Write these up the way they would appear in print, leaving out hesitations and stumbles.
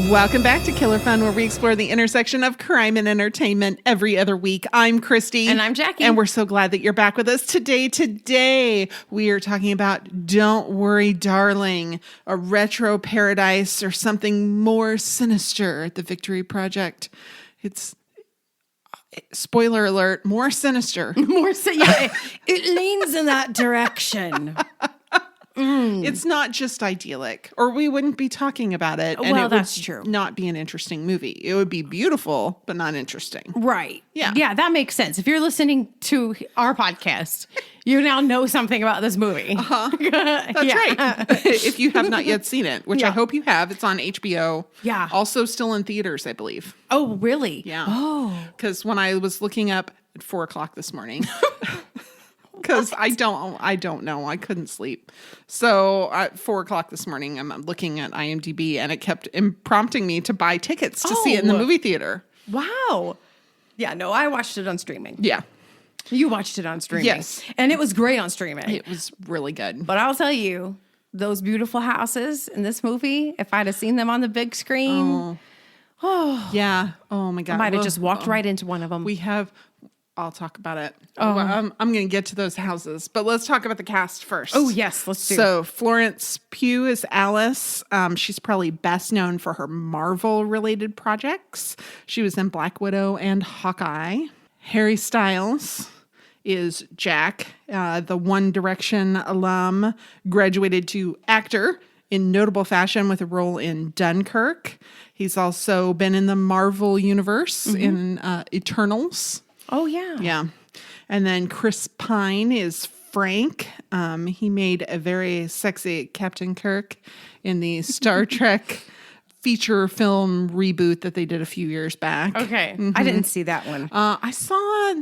Welcome back to Killer Fun, where we explore the intersection of crime and entertainment every other week. I'm Christy. And I'm Jackie. And we're so glad that you're back with us today. Today, we are talking about Don't Worry, Darling, a retro paradise or something more sinister at the Victory Project. It's, spoiler alert, more sinister. Yeah, it leans in that direction. It's not just idyllic, or we wouldn't be talking about it. And Well, it that's would true. Not be an interesting movie. It would be beautiful, but not interesting. Right. Yeah. Yeah, that makes sense. If you're listening to our podcast, you now know something about this movie. That's right. If you have not yet seen it, which I hope you have, it's on HBO. Yeah. Also still in theaters, I believe. Oh, really? Yeah. Oh. Because when I was looking up at 4:00 this morning, because I don't know. I couldn't sleep. So at 4:00 this morning, I'm looking at IMDb, and it kept prompting me to buy tickets to see it in the movie theater. Wow. Yeah, no, I watched it on streaming. Yeah. You watched it on streaming. Yes. And it was great on streaming. It was really good. But I'll tell you, those beautiful houses in this movie, if I'd have seen them on the big screen, Yeah. Oh my God. I might have just walked right into one of them. I'll talk about it. Well, I'm going to get to those houses, but let's talk about the cast first. Oh, yes, let's do it. So Florence Pugh is Alice. She's probably best known for her Marvel-related projects. She was in Black Widow and Hawkeye. Harry Styles is Jack, the One Direction alum, graduated to actor in notable fashion with a role in Dunkirk. He's also been in the Marvel Universe in Eternals. Oh, yeah. Yeah. And then Chris Pine is Frank. He made a very sexy Captain Kirk in the Star Trek feature film reboot that they did a few years back. Okay. I didn't see that one. I saw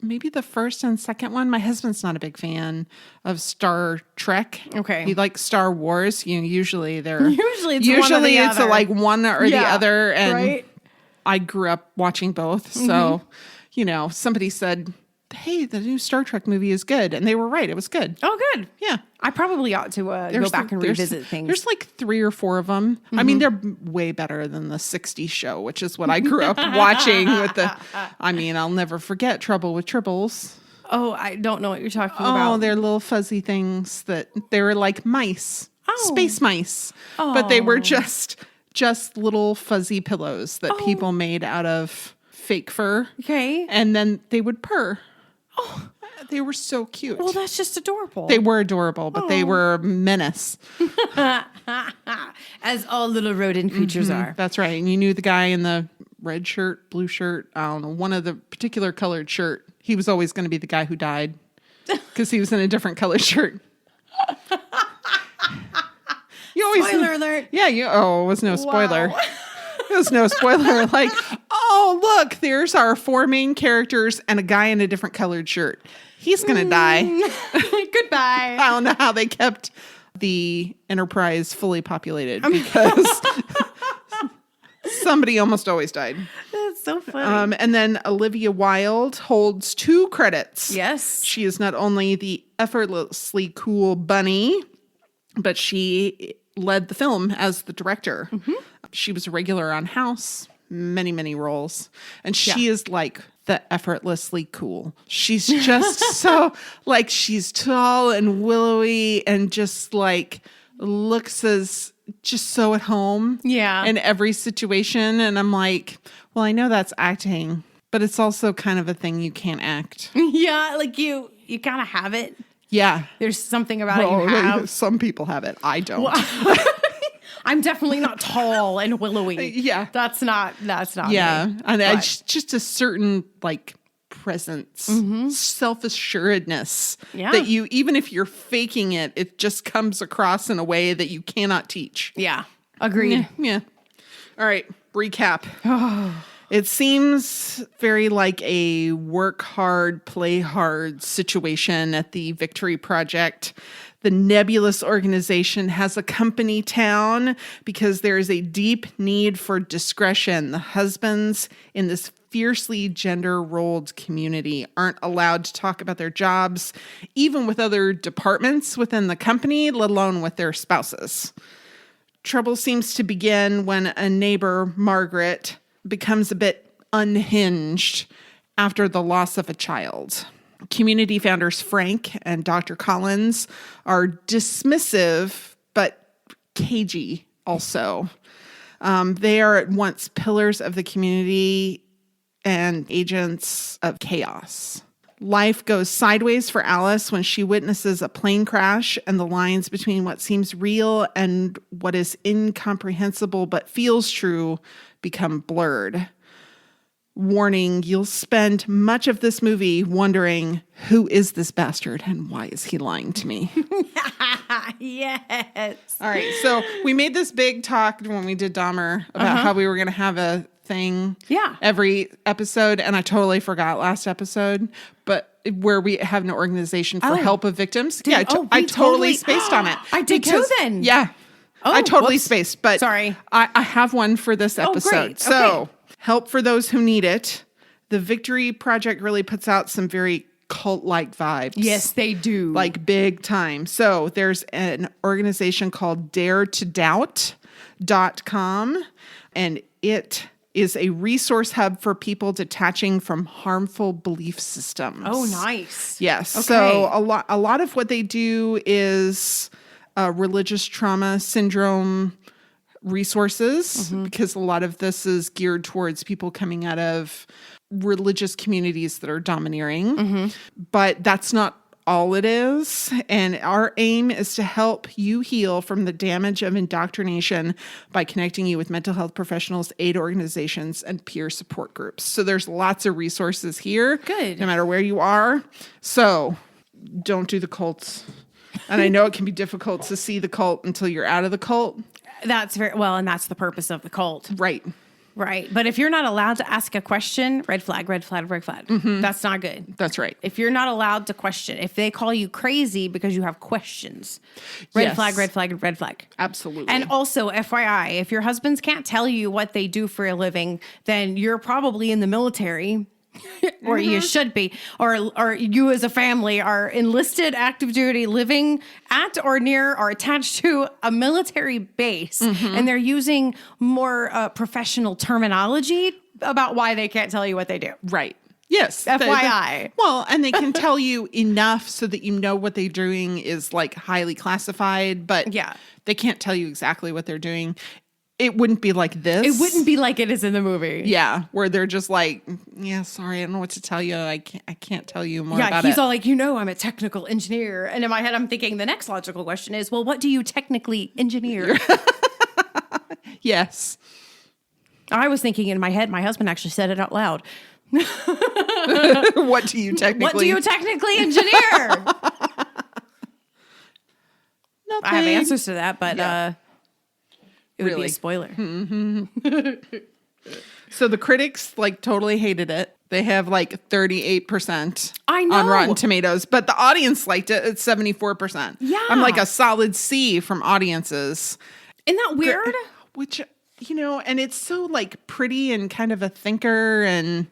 maybe the first and second one. My husband's not a big fan of Star Trek. Okay. He likes Star Wars. Usually they're Usually it's one or the other. like one or the other. And right? I grew up watching both. So, somebody said, hey, the new Star Trek movie is good. And they were right. It was good. Oh, good. Yeah. I probably ought to go back and revisit things. There's like 3 or 4 of them. I mean, they're way better than the 60s show, which is what I grew up watching with I'll never forget Trouble with Tribbles. Oh, I don't know what you're talking about. Oh, they're little fuzzy things that they were like mice, space mice, but they were just little fuzzy pillows that people made out of fake fur. Okay. And then they would purr. Oh, they were so cute. Well, that's just adorable. They were adorable, but they were a menace. As all little rodent creatures are. That's right. And you knew the guy in the red shirt, blue shirt, I don't know, one of the particular colored shirt. He was always going to be the guy who died because he was in a different colored shirt. Spoiler alert. Yeah, it was no spoiler. Wow. It was no spoiler. Like, oh, look, there's our 4 main characters and a guy in a different colored shirt. He's going to die. Goodbye. I don't know how they kept the Enterprise fully populated because somebody almost always died. That's so funny. And then Olivia Wilde holds 2 credits. Yes. She is not only the effortlessly cool bunny, but she led the film as the director. She was a regular on House, many, many roles. And she is like the effortlessly cool. She's just so, like, she's tall and willowy and just like looks as just so at home in every situation. And I'm like, well, I know that's acting, but it's also kind of a thing you can't act. Yeah, like you kind of have it. Yeah. There's something about it you have. Some people have it. I don't. Well, I'm definitely not tall and willowy. Yeah. That's not Yeah. me. And it's just a certain like presence, self-assuredness that you, even if you're faking it, it just comes across in a way that you cannot teach. Yeah. Agreed. Yeah. All right. Recap. It seems very like a work hard, play hard situation at the Victory Project. The nebulous organization has a company town because there is a deep need for discretion. The husbands in this fiercely gender-rolled community aren't allowed to talk about their jobs, even with other departments within the company, let alone with their spouses. Trouble seems to begin when a neighbor, Margaret, becomes a bit unhinged after the loss of a child. Community founders Frank and Dr. Collins are dismissive, but cagey also. They are at once pillars of the community and agents of chaos. Life goes sideways for Alice when she witnesses a plane crash, and the lines between what seems real and what is incomprehensible but feels true become blurred. Warning, you'll spend much of this movie wondering, who is this bastard and why is he lying to me? Yes. All right, so we made this big talk when we did Dahmer about how we were going to have a thing every episode, and I totally forgot last episode, but where we have an organization for help of victims. I totally spaced on it. I did too then. Yeah. I totally spaced, but sorry. I have one for this episode. Great. So, help for those who need it. The Victory Project really puts out some very cult-like vibes. Yes, they do. Like big time. So there's an organization called daretodoubt.com, and it is a resource hub for people detaching from harmful belief systems. Oh, nice. Yes. Okay. So a lot of what they do is religious trauma syndrome resources, because a lot of this is geared towards people coming out of religious communities that are domineering. But that's not all it is. And our aim is to help you heal from the damage of indoctrination by connecting you with mental health professionals, aid organizations, and peer support groups. So there's lots of resources here. Good. No matter where you are. So don't do the cults. And I know it can be difficult to see the cult until you're out of the cult. That's very well, and that's the purpose of the cult. Right. Right. But if you're not allowed to ask a question, red flag, red flag, red flag. That's not good. That's right. If you're not allowed to question, if they call you crazy because you have questions, red flag, red flag, red flag. Absolutely. And also, FYI, if your husbands can't tell you what they do for a living, then you're probably in the military. Or you should be, or you as a family are enlisted, active duty, living at or near or attached to a military base, and they're using more professional terminology about why they can't tell you what they do. Right. Yes. FYI. Well, and they can tell you enough so that you know what they're doing is like highly classified, but they can't tell you exactly what they're doing. It wouldn't be like this. It wouldn't be like it is in the movie. Yeah, where they're just like, yeah, sorry, I don't know what to tell you. I can't tell you more about it. Yeah, he's all like, I'm a technical engineer. And in my head, I'm thinking the next logical question is, well, what do you technically engineer? Yes. I was thinking in my head, my husband actually said it out loud. What do you technically engineer? Nothing. I have answers to that, but it would be Really? a spoiler. So the critics like totally hated it. They have like 38% I know. on Rotten Tomatoes, but the audience liked it at 74%. Yeah. I'm like a solid C from audiences. Isn't that weird? Which, and it's so like pretty and kind of a thinker and,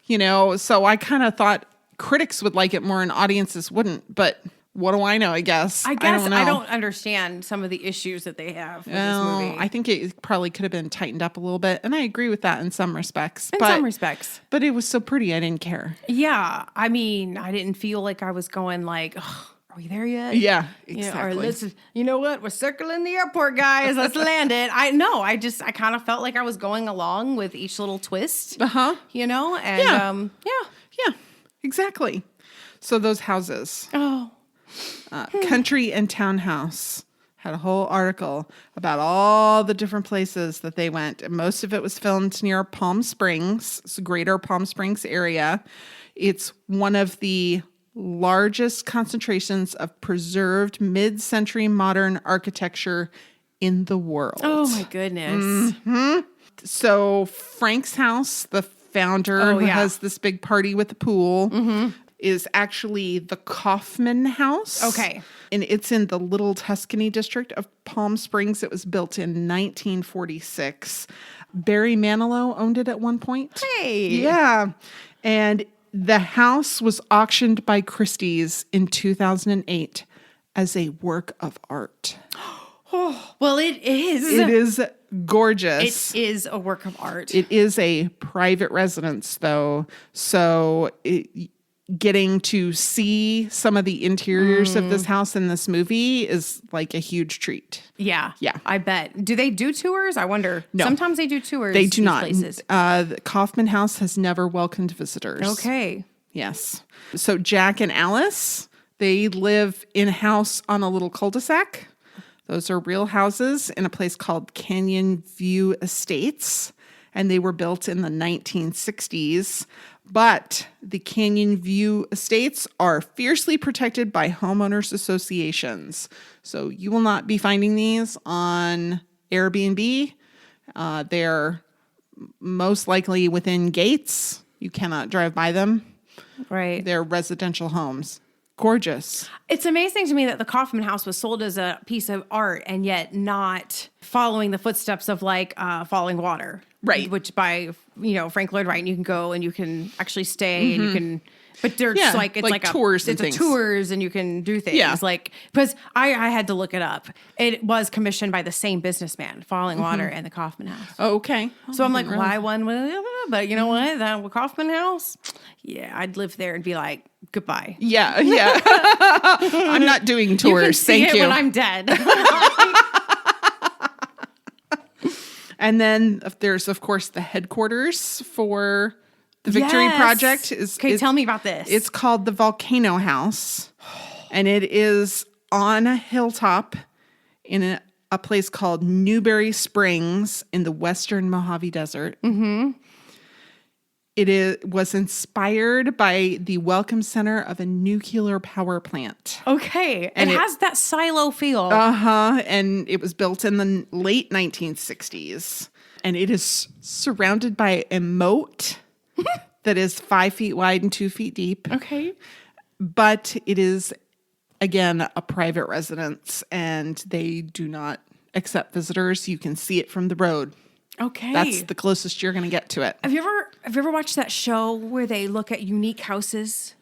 so I kind of thought critics would like it more and audiences wouldn't, but what do I know, I guess. I don't understand some of the issues that they have with this movie. I think it probably could have been tightened up a little bit, and I agree with that in some respects. But it was so pretty, I didn't care. Yeah. I mean, I didn't feel like I was going like, oh, are we there yet? Yeah, exactly. You know what? We're circling the airport, guys. Let's land it. I kind of felt like I was going along with each little twist. Uh-huh. And Yeah, exactly. So those houses. Oh. Country and Townhouse had a whole article about all the different places that they went. And most of it was filmed near Palm Springs, so greater Palm Springs area. It's one of the largest concentrations of preserved mid-century modern architecture in the world. Oh my goodness. So Frank's house, the founder who has this big party with the pool, is actually the Kaufman House. Okay. And it's in the Little Tuscany district of Palm Springs. It was built in 1946. Barry Manilow owned it at one point. Hey. Yeah. And the house was auctioned by Christie's in 2008 as a work of art. Well, it is. It is gorgeous. It is a work of art. It is a private residence, though. So getting to see some of the interiors of this house in this movie is like a huge treat. Yeah. Yeah. I bet. Do they do tours? I wonder. No. Sometimes they do tours. They do not. Places. The Kaufman House has never welcomed visitors. Okay. Yes. So Jack and Alice, they live in a house on a little cul-de-sac. Those are real houses in a place called Canyon View Estates, and they were built in the 1960s. But the Canyon View Estates are fiercely protected by homeowners associations. So you will not be finding these on Airbnb. They're most likely within gates. You cannot drive by them. Right. They're residential homes. Gorgeous. It's amazing to me that the Kaufman House was sold as a piece of art and yet not following the footsteps of like Falling Water. Right. Which by, Frank Lloyd Wright, and you can go and you can actually stay and you can, but they're just like, it's like tours and things. Tours and you can do things. Yeah. Like, because I had to look it up. It was commissioned by the same businessman, Falling Water and the Kaufman House. Oh, okay. So I'm like, why one? But you know what? That Kaufman House? Yeah, I'd live there and be like, goodbye. Yeah. I'm not doing tours. You can see Thank it you. when I'm dead. And then there's, of course, the headquarters for the Victory Yes. Project. Okay, tell me about this. It's called the Volcano House, and it is on a hilltop in a place called Newberry Springs in the western Mojave Desert. Mm-hmm. Was inspired by the Welcome Center of a nuclear power plant. Okay. And it has that silo feel. And it was built in the late 1960s. And it is surrounded by a moat that is 5 feet wide and 2 feet deep. Okay. But it is, again, a private residence, and they do not accept visitors. You can see it from the road. Okay. That's the closest you're going to get to it. Have you ever watched that show where they look at unique houses?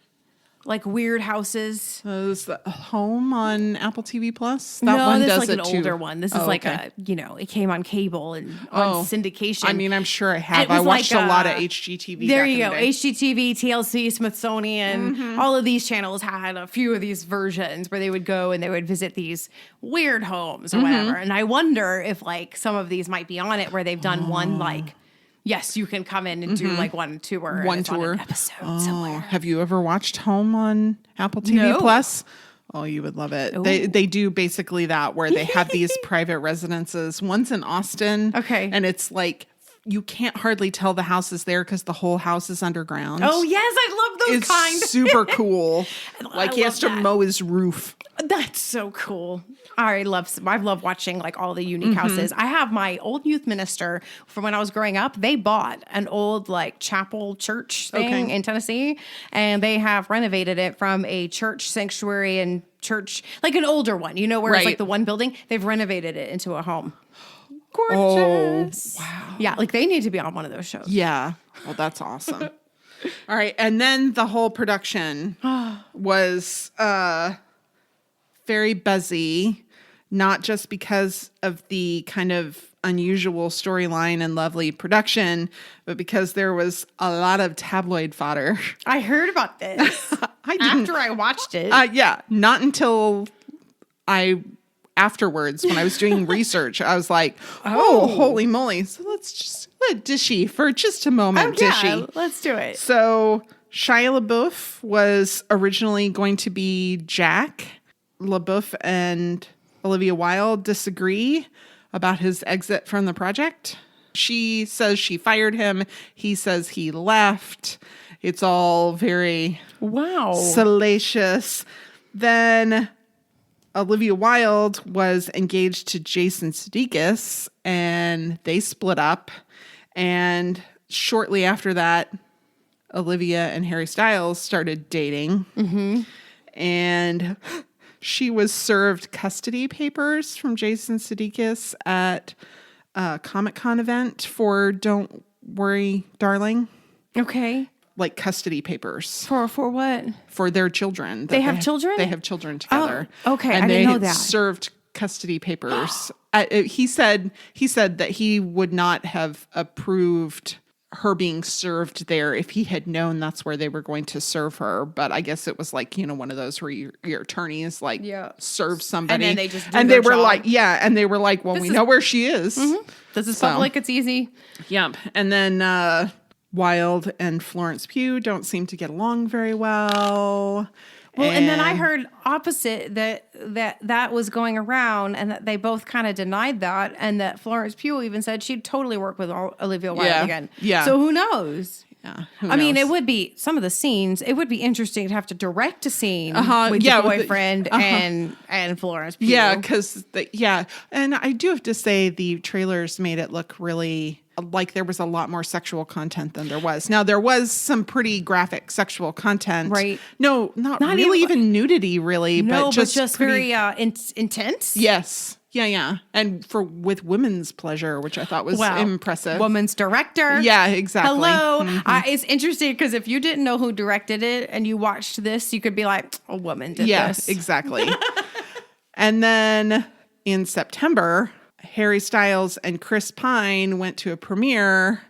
Like weird houses? Is the Home on Apple TV Plus? That no, one this does is like it an too. older one. This is like it came on cable and on syndication. I mean, I'm sure I It have. was I watched like, a lot of HGTV. There back you in go. the day. HGTV, TLC, Smithsonian, all of these channels had a few of these versions where they would go and they would visit these weird homes or whatever. And I wonder if like some of these might be on it where they've done one like, yes, you can come in and do like one tour. One and it's on tour. an episode somewhere. Have you ever watched Home on Apple TV No. Plus? Oh, you would love it. They do basically that where they have these private residences. One's in Austin. Okay. And it's like you can't hardly tell the house is there because the whole house is underground. Oh, yes, I love those It's kind. super cool. Like he love has to that. mow his roof. That's so cool. I love watching like all the unique houses. I have my old youth minister from when I was growing up. They bought an old like chapel church thing in Tennessee, and they have renovated it from a church sanctuary and church, like an older one, where it's like the one building. They've renovated it into a home. Gorgeous. Oh, wow. Yeah, like they need to be on one of those shows. Yeah. Well, that's awesome. All right. And then the whole production was very buzzy, not just because of the kind of unusual storyline and lovely production, but because there was a lot of tabloid fodder. I heard about this after I watched it. Yeah. Not until afterwards, when I was doing research, I was like, oh, holy moly. So let's just let Dishy for just a moment, Dishy. Let's do it. So Shia LaBeouf was originally going to be Jack. LaBeouf and Olivia Wilde disagree about his exit from the project. She says she fired him. He says he left. It's all very salacious. Then Olivia Wilde was engaged to Jason Sudeikis, and they split up. And shortly after that, Olivia and Harry Styles started dating. Mm-hmm. And she was served custody papers from Jason Sudeikis at a Comic-Con event for Don't Worry, Darling. Okay. Like custody papers. For what? For their children. They have children? They have children together. Oh, okay. And I didn't know that. served custody papers. He said that he would not have approved her being served there if he had known that's where they were going to serve her. But I guess it was like, one of those where your attorneys serve somebody. And then they just do and their they were job. like, and they were like, well, we know where she is. This is public. It's easy. Yep. And then Wilde and Florence Pugh don't seem to get along very well. Well, and then I heard opposite that was going around, and that they both kind of denied that, and that Florence Pugh even said she'd totally work with Olivia Wilde again. Yeah. So who knows? Yeah. I mean, it would be some of the scenes. It would be interesting to have to direct a scene with your boyfriend and Florence Pugh. Yeah, because and I do have to say the trailers made it look really like there was a lot more sexual content than there was. Now there was some pretty graphic sexual content, right? No, not really even nudity, really. No, but just pretty, very intense. Yes. Yeah. And with women's pleasure, which I thought was impressive. Woman's director. Yeah, exactly. Hello. It's interesting because if you didn't know who directed it and you watched this, you could be like, a woman did this. Yeah, exactly. And then in September, Harry Styles and Chris Pine went to a premiere,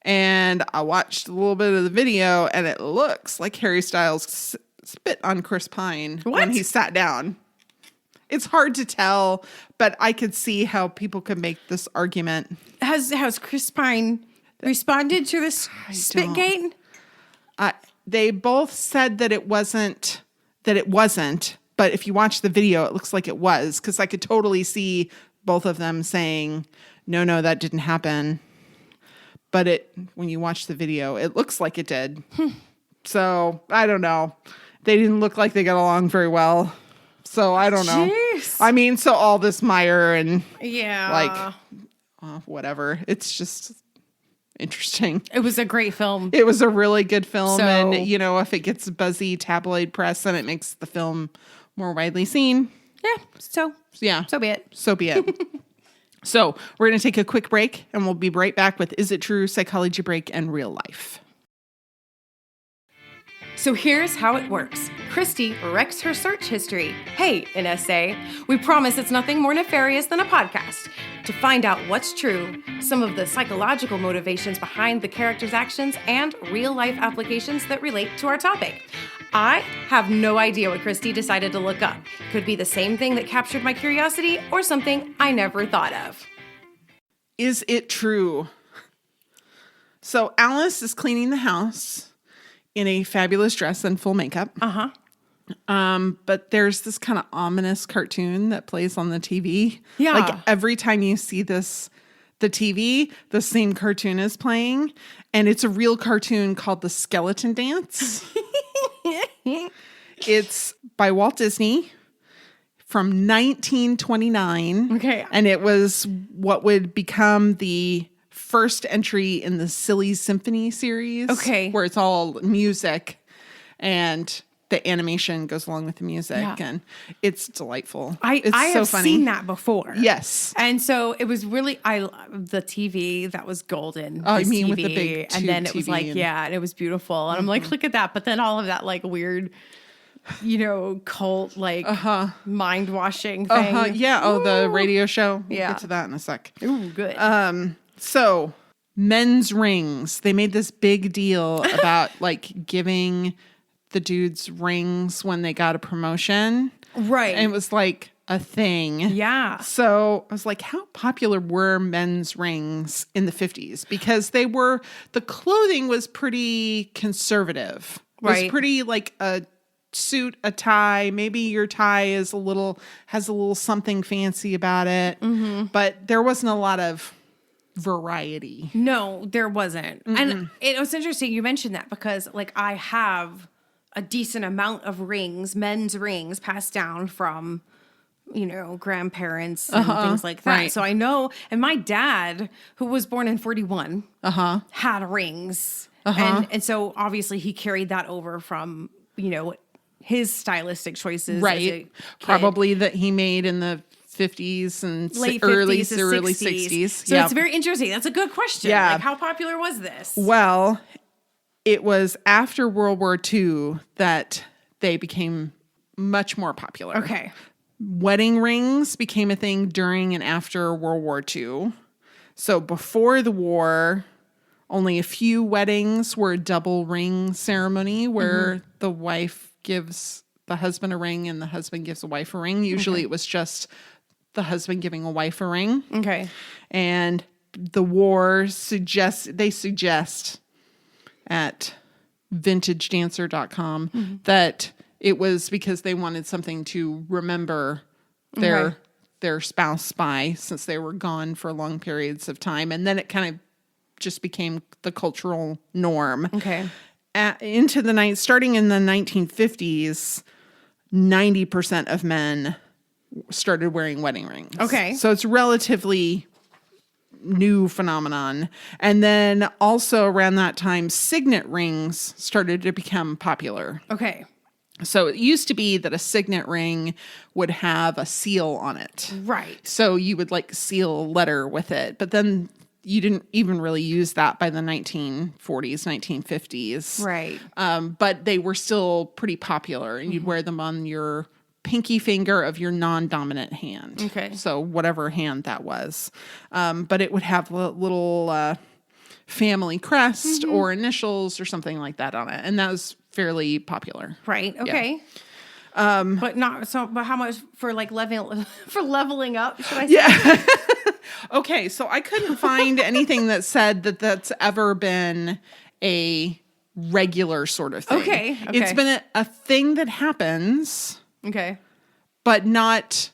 and I watched a little bit of the video, and it looks like Harry Styles spit on Chris Pine when he sat down. It's hard to tell, but I could see how people could make this argument. Has Chris Pine responded to this Spitgate? They both said that it wasn't, but if you watch the video, it looks like it was, because I could totally see both of them saying, no, that didn't happen. But when you watch the video, it looks like it did. So I don't know. They didn't look like they got along very well. So I don't know. Jeez. I mean, so all this mire and whatever. It's just interesting. It was a great film. It was a really good film. And, if it gets buzzy tabloid press, then it makes the film more widely seen. Yeah. So be it. So be it. So we're going to take a quick break, and we'll be right back with Is It True? Psychology Break and Real Life. So here's how it works. Christy wrecks her search history. Hey, an essay. We promise it's nothing more nefarious than a podcast. To find out what's true, some of the psychological motivations behind the characters' actions, and real-life applications that relate to our topic. I have no idea what Christy decided to look up. Could be the same thing that captured my curiosity, or something I never thought of. Is it true? So Alice is cleaning the house in a fabulous dress and full makeup. But there's this kind of ominous cartoon that plays on the TV. Yeah. Like every time you see the TV, the same cartoon is playing. And it's a real cartoon called The Skeleton Dance. It's by Walt Disney from 1929. Okay. And it was what would become the first entry in the Silly Symphony series. Okay. Where it's all music and the animation goes along with the music. Yeah. And it's delightful. I so have funny. seen that before. Yes. And so it was really, the TV that was golden. Oh, I this mean TV, with the big and then it tube was TV like, and- and it was beautiful. And I'm like, look at that. But then all of that like weird, cult, like mind washing thing. Yeah. Oh, the radio show. We'll Yeah. get to that in a sec. Ooh, good. So men's rings. They made this big deal about like giving the dudes rings when they got a promotion. Right. And it was like a thing. Yeah. So I was like, how popular were men's rings in the 50s? Because the clothing was pretty conservative. It was Right. pretty like a suit, a tie. Maybe your tie has a little something fancy about it. Mm-hmm. But there wasn't a lot of variety. No, there wasn't. Mm-mm. And it was interesting you mentioned that because like I have a decent amount of rings, men's rings passed down from, grandparents and things like that. Right. So I know, and my dad, who was born in 41, had rings. And so obviously he carried that over from, his stylistic choices. Right. As a kid. Probably that he made in the 50s and Late early 50s to 60s. So it's very interesting. That's a good question. Yeah. Like, how popular was this? Well, it was after World War II that they became much more popular. Okay. Wedding rings became a thing during and after World War II. So before the war, only a few weddings were a double ring ceremony where the wife gives the husband a ring and the husband gives the wife a ring. Usually it was just the husband giving a wife a ring. Okay. And the war suggest at vintagedancer.com that it was because they wanted something to remember their spouse by, since they were gone for long periods of time. And then it kind of just became the cultural norm. Okay. Starting in the 1950s, 90% of men started wearing wedding rings. Okay. So it's relatively new phenomenon. And then also around that time, signet rings started to become popular. Okay. So it used to be that a signet ring would have a seal on it. Right. So you would like seal a letter with it. But then you didn't even really use that by the 1940s, 1950s. Right. But they were still pretty popular, and you'd wear them on your pinky finger of your non-dominant hand. Okay. So whatever hand that was. But it would have a little family crest or initials or something like that on it. And that was fairly popular. Right. Okay. But how much for like leveling up, should I say? Yeah. Okay, so I couldn't find anything that said that that's ever been a regular sort of thing. Okay. It's been a thing that happens, Okay. but not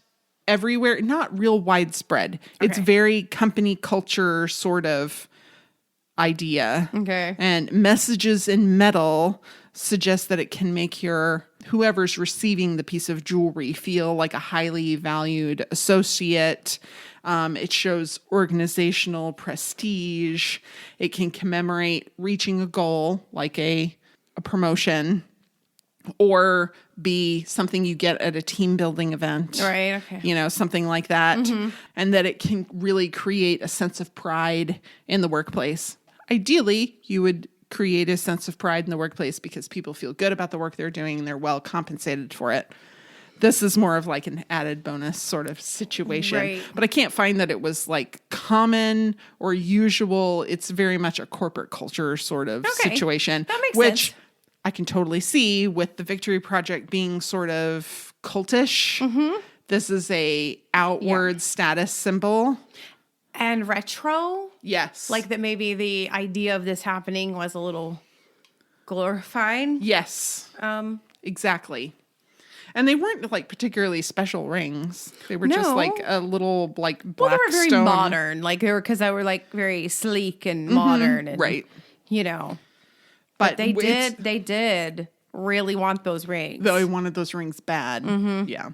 everywhere, not real widespread. It's Okay. very company culture sort of idea. Okay. And messages in metal suggest that it can make whoever's receiving the piece of jewelry feel like a highly valued associate. It shows organizational prestige. It can commemorate reaching a goal, like a promotion, or be something you get at a team building event. Right. Okay. Something like that. And that it can really create a sense of pride in the workplace. Ideally, you would create a sense of pride in the workplace because people feel good about the work they're doing and they're well compensated for it. This is more of like an added bonus sort of situation. Right. But I can't find that it was like common or usual. It's very much a corporate culture sort of situation. That makes which sense. I can totally see with the Victory Project being sort of cultish. This is a outward status symbol. And retro, Yes. like that maybe the idea of this happening was a little glorified. Yes. Exactly. And they weren't like particularly special rings. They were just No. like a little like black Well, they were very stone. modern. Like because they were like very sleek and modern, and Right. But they it's- did really want those rings. Though I wanted those rings bad. Yeah.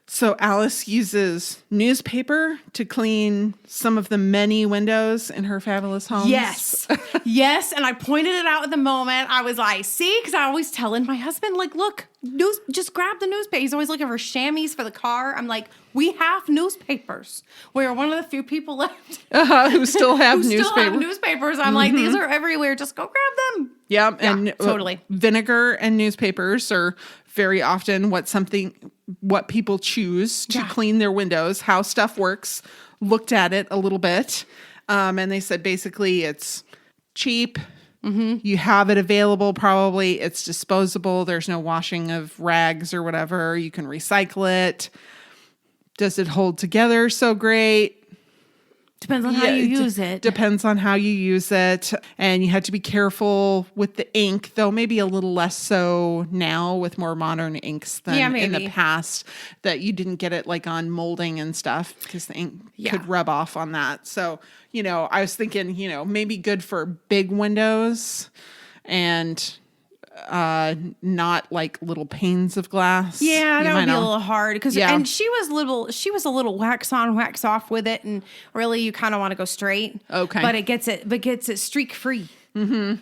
So Alice uses newspaper to clean some of the many windows in her fabulous home. Yes. Yes. And I pointed it out at the moment. I was like, see, because I always telling my husband, like, look, just grab the newspaper. He's always looking for chamois for the car. I'm like, we have newspapers. We're one of the few people left Who still have who newspaper. still have newspapers. I'm like, these are everywhere. Just go grab them. Yeah, and totally. Vinegar and newspapers are very often what people choose to clean their windows, how stuff works. Looked at it a little bit, and they said basically it's cheap. You have it available probably. It's disposable. There's no washing of rags or whatever. You can recycle it. Does it hold together so great? Depends on how you use it. Depends on how you use it. And you had to be careful with the ink, though maybe a little less so now with more modern inks than in the past, that you didn't get it like on molding and stuff because the ink could rub off on that. So, I was thinking, maybe good for big windows and not like little panes of glass. Yeah, that would be a little hard because and she was a little wax on, wax off with it, and really you kind of want to go straight. Okay, but it gets it streak free.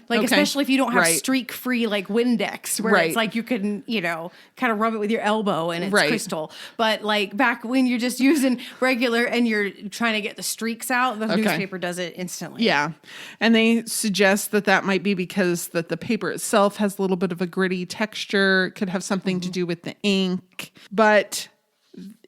Like especially if you don't have streak free like Windex, where it's like you can kind of rub it with your elbow and it's crystal. But like back when you're just using regular and you're trying to get the streaks out, the newspaper does it instantly. Yeah, and they suggest that might be because that the paper itself has a little bit of a gritty texture. It could have something to do with the ink, but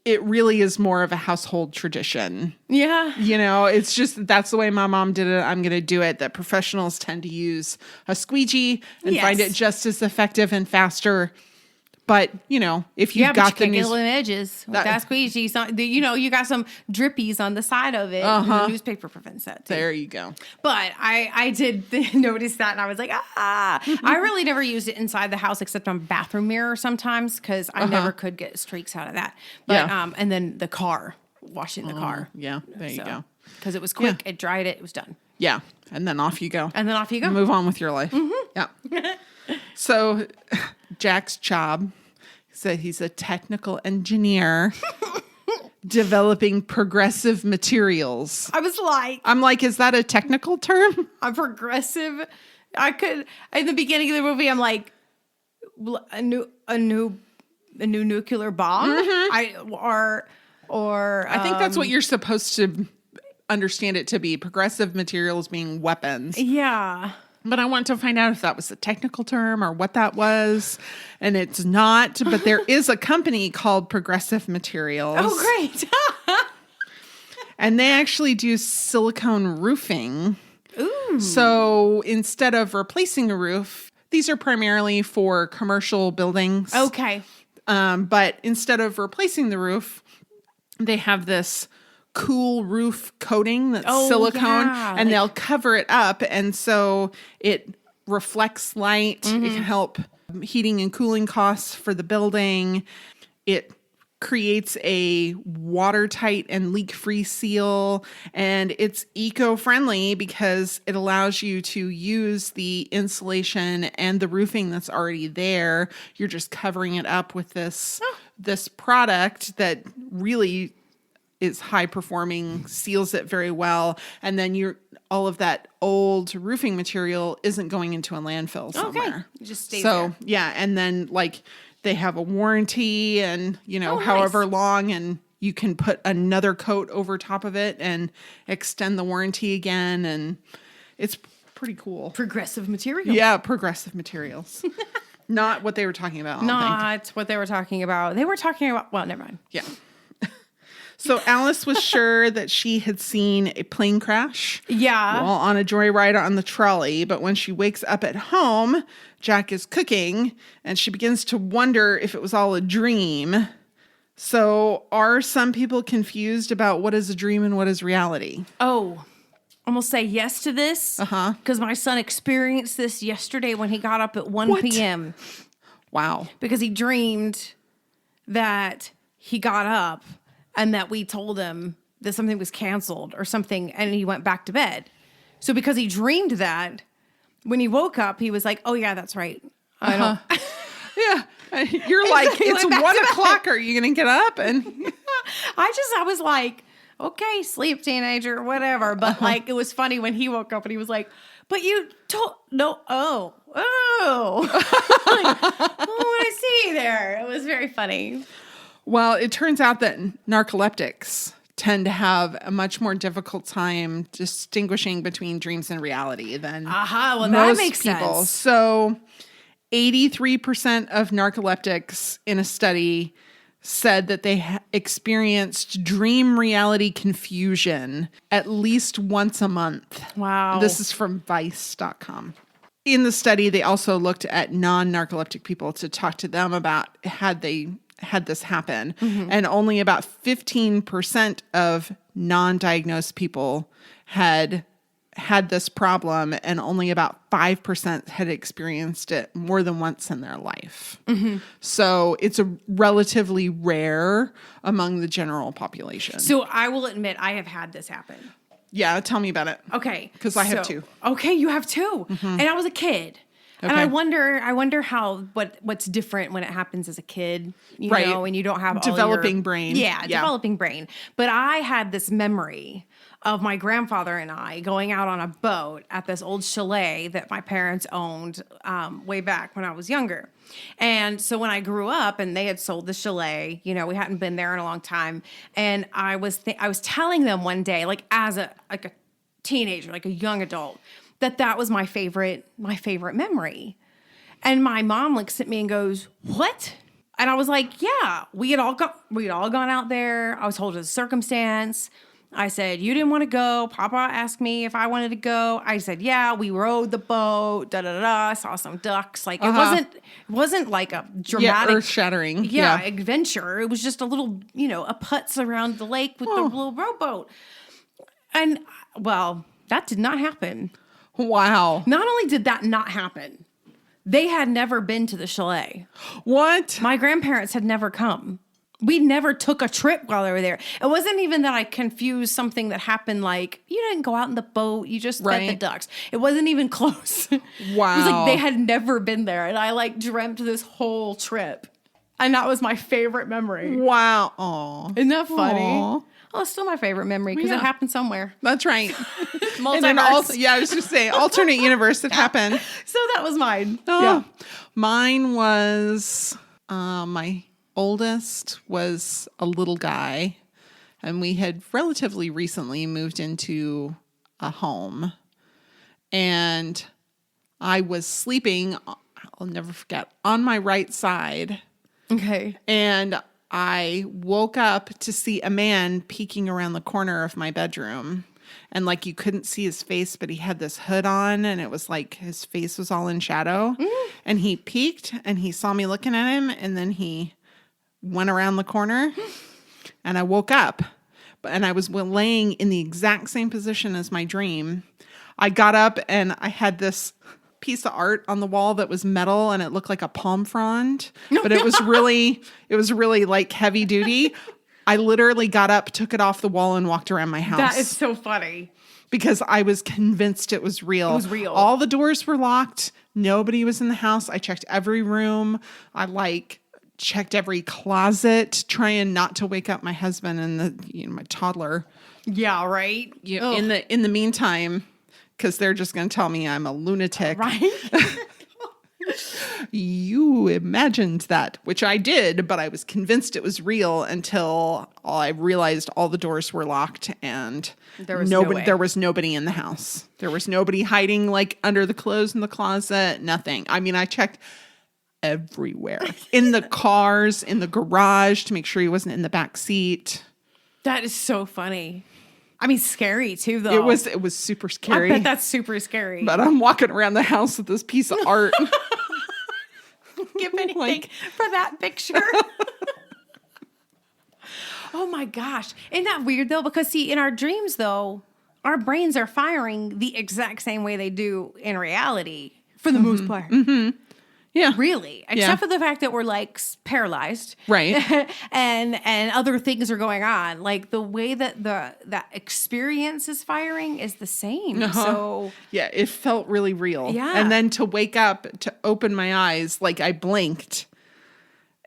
it really is more of a household tradition. Yeah. You know, it's just that's the way my mom did it. I'm going to do it. That professionals tend to use a squeegee and find it just as effective and faster. But, you know, if you've got the little edges with that squeegee, you got some drippies on the side of it. And the newspaper prevents that too. There you go. But I did notice that, and I was like, I really never used it inside the house except on bathroom mirror sometimes because I never could get streaks out of that. But and then the car, washing the car. Yeah, there you go. Because it was quick, it dried it was done. Yeah, and then off you go. Move on with your life. Yeah. So Jack's job, so he's a technical engineer developing progressive materials. I'm like, is that a technical term? A progressive. In the beginning of the movie, I'm like, a new nuclear bomb. I think that's what you're supposed to understand it to be. Progressive materials being weapons. Yeah. But I want to find out if that was a technical term or what that was. And it's not, but there is a company called Progressive Materials. Oh, great. And they actually do silicone roofing. Ooh. So instead of replacing a roof, these are primarily for commercial buildings. Okay. But instead of replacing the roof, they have this cool roof coating that's silicone, and they'll cover it up, and so it reflects light. It can help heating and cooling costs for the building. It creates a watertight and leak-free seal, and it's eco-friendly because it allows you to use the insulation and the roofing that's already there. You're just covering it up with this product that really is high performing, seals it very well, and then all of that old roofing material isn't going into a landfill somewhere. Okay. It just stays there. Yeah, and then like they have a warranty and however long, and you can put another coat over top of it and extend the warranty again, and it's pretty cool. Progressive materials. Yeah, progressive materials. Not what they were talking about. Not what they were talking about. They were talking about, well, never mind. Yeah. So Alice was sure that she had seen a plane crash while on a joyride on the trolley. But when she wakes up at home, Jack is cooking and she begins to wonder if it was all a dream. So are some people confused about what is a dream and what is reality? Oh, I'm going to say yes to this. Because my son experienced this yesterday when he got up at 1 p.m. Wow. Because he dreamed that he got up and that we told him that something was canceled or something, and he went back to bed. So because he dreamed that, when he woke up, he was like, oh, yeah, that's right. I don't. Yeah. You're like, it's 1 o'clock. Are you going to get up? And I was like, okay, sleep, teenager, whatever. But like, it was funny when he woke up and he was like, but you told, no, like, like, what I see there? It was very funny. Well, it turns out that narcoleptics tend to have a much more difficult time distinguishing between dreams and reality than well, most that makes people. sense. So 83% of narcoleptics in a study said that they experienced dream reality confusion at least once a month. Wow. This is from Vice.com. In the study, they also looked at non-narcoleptic people to talk to them about had this happen. And only about 15% of non-diagnosed people had this problem, and only about 5% had experienced it more than once in their life. So it's a relatively rare among the general population. So I will admit I have had this happen. Yeah, tell me about it. Okay. Because I have two. Okay, you have two. And I was a kid. Okay. And I wonder what's different when it happens as a kid, you know, and you don't have developing brain. Yeah, developing brain. But I had this memory of my grandfather and I going out on a boat at this old chalet that my parents owned way back when I was younger. And so when I grew up and they had sold the chalet, you know, we hadn't been there in a long time. And I was telling them one day, like as a teenager, like a young adult, that was my favorite memory. And my mom looks at me and goes, what? And I was like, yeah, we'd all gone out there. I was told the circumstance. I said, you didn't want to go. Papa asked me if I wanted to go. I said, yeah, we rode the boat, saw some ducks. Like it wasn't like a dramatic, earth-shattering. Adventure. It was just a little, a putz around the lake with the little rowboat. And well, that did not happen. Wow. Not only did that not happen, they had never been to the chalet. What? My grandparents had never come. We never took a trip while they were there. It wasn't even that I confused something that happened like, you didn't go out in the boat, you just fed the ducks. It wasn't even close. Wow. It was like they had never been there. And I like dreamt this whole trip. And that was my favorite memory. Wow. Aw. Isn't that funny? Aw. Oh, it's still my favorite memory because it happened somewhere. That's right. Multiverse. I was just saying, alternate universe it happened. So that was mine. Oh, Yeah. Mine was my oldest was a little guy, and we had relatively recently moved into a home, and I was sleeping, I'll never forget, on my right side. Okay. And I woke up to see a man peeking around the corner of my bedroom. And like you couldn't see his face, but he had this hood on and it was like his face was all in shadow. And he peeked and he saw me looking at him and then he went around the corner and I woke up. And I was laying in the exact same position as my dream. I got up and I had this piece of art on the wall that was metal and it looked like a palm frond, but it was really like heavy duty. I literally got up, took it off the wall and walked around my house. That is so funny. Because I was convinced it was real. It was real. All the doors were locked. Nobody was in the house. I checked every room. I checked every closet, trying not to wake up my husband and my toddler. Yeah, right. In the meantime, because they're just going to tell me I'm a lunatic. Right. You imagined that, which I did, but I was convinced it was real until I realized all the doors were locked and there was nobody in the house. There was nobody hiding like under the clothes in the closet, nothing. I mean, I checked everywhere. In the cars, in the garage to make sure he wasn't in the back seat. That is so funny. I mean, scary too, though. It was super scary. I bet that's super scary. But I'm walking around the house with this piece of art. Give anything for that picture. Oh my gosh. Isn't that weird though? Because see, in our dreams though, our brains are firing the exact same way they do in reality for the most part. Mm-hmm. Yeah. Really. Except for the fact that we're like paralyzed. Right. and other things are going on. Like the way that that experience is firing is the same. So yeah, it felt really real. Yeah. And then to wake up, to open my eyes, like I blinked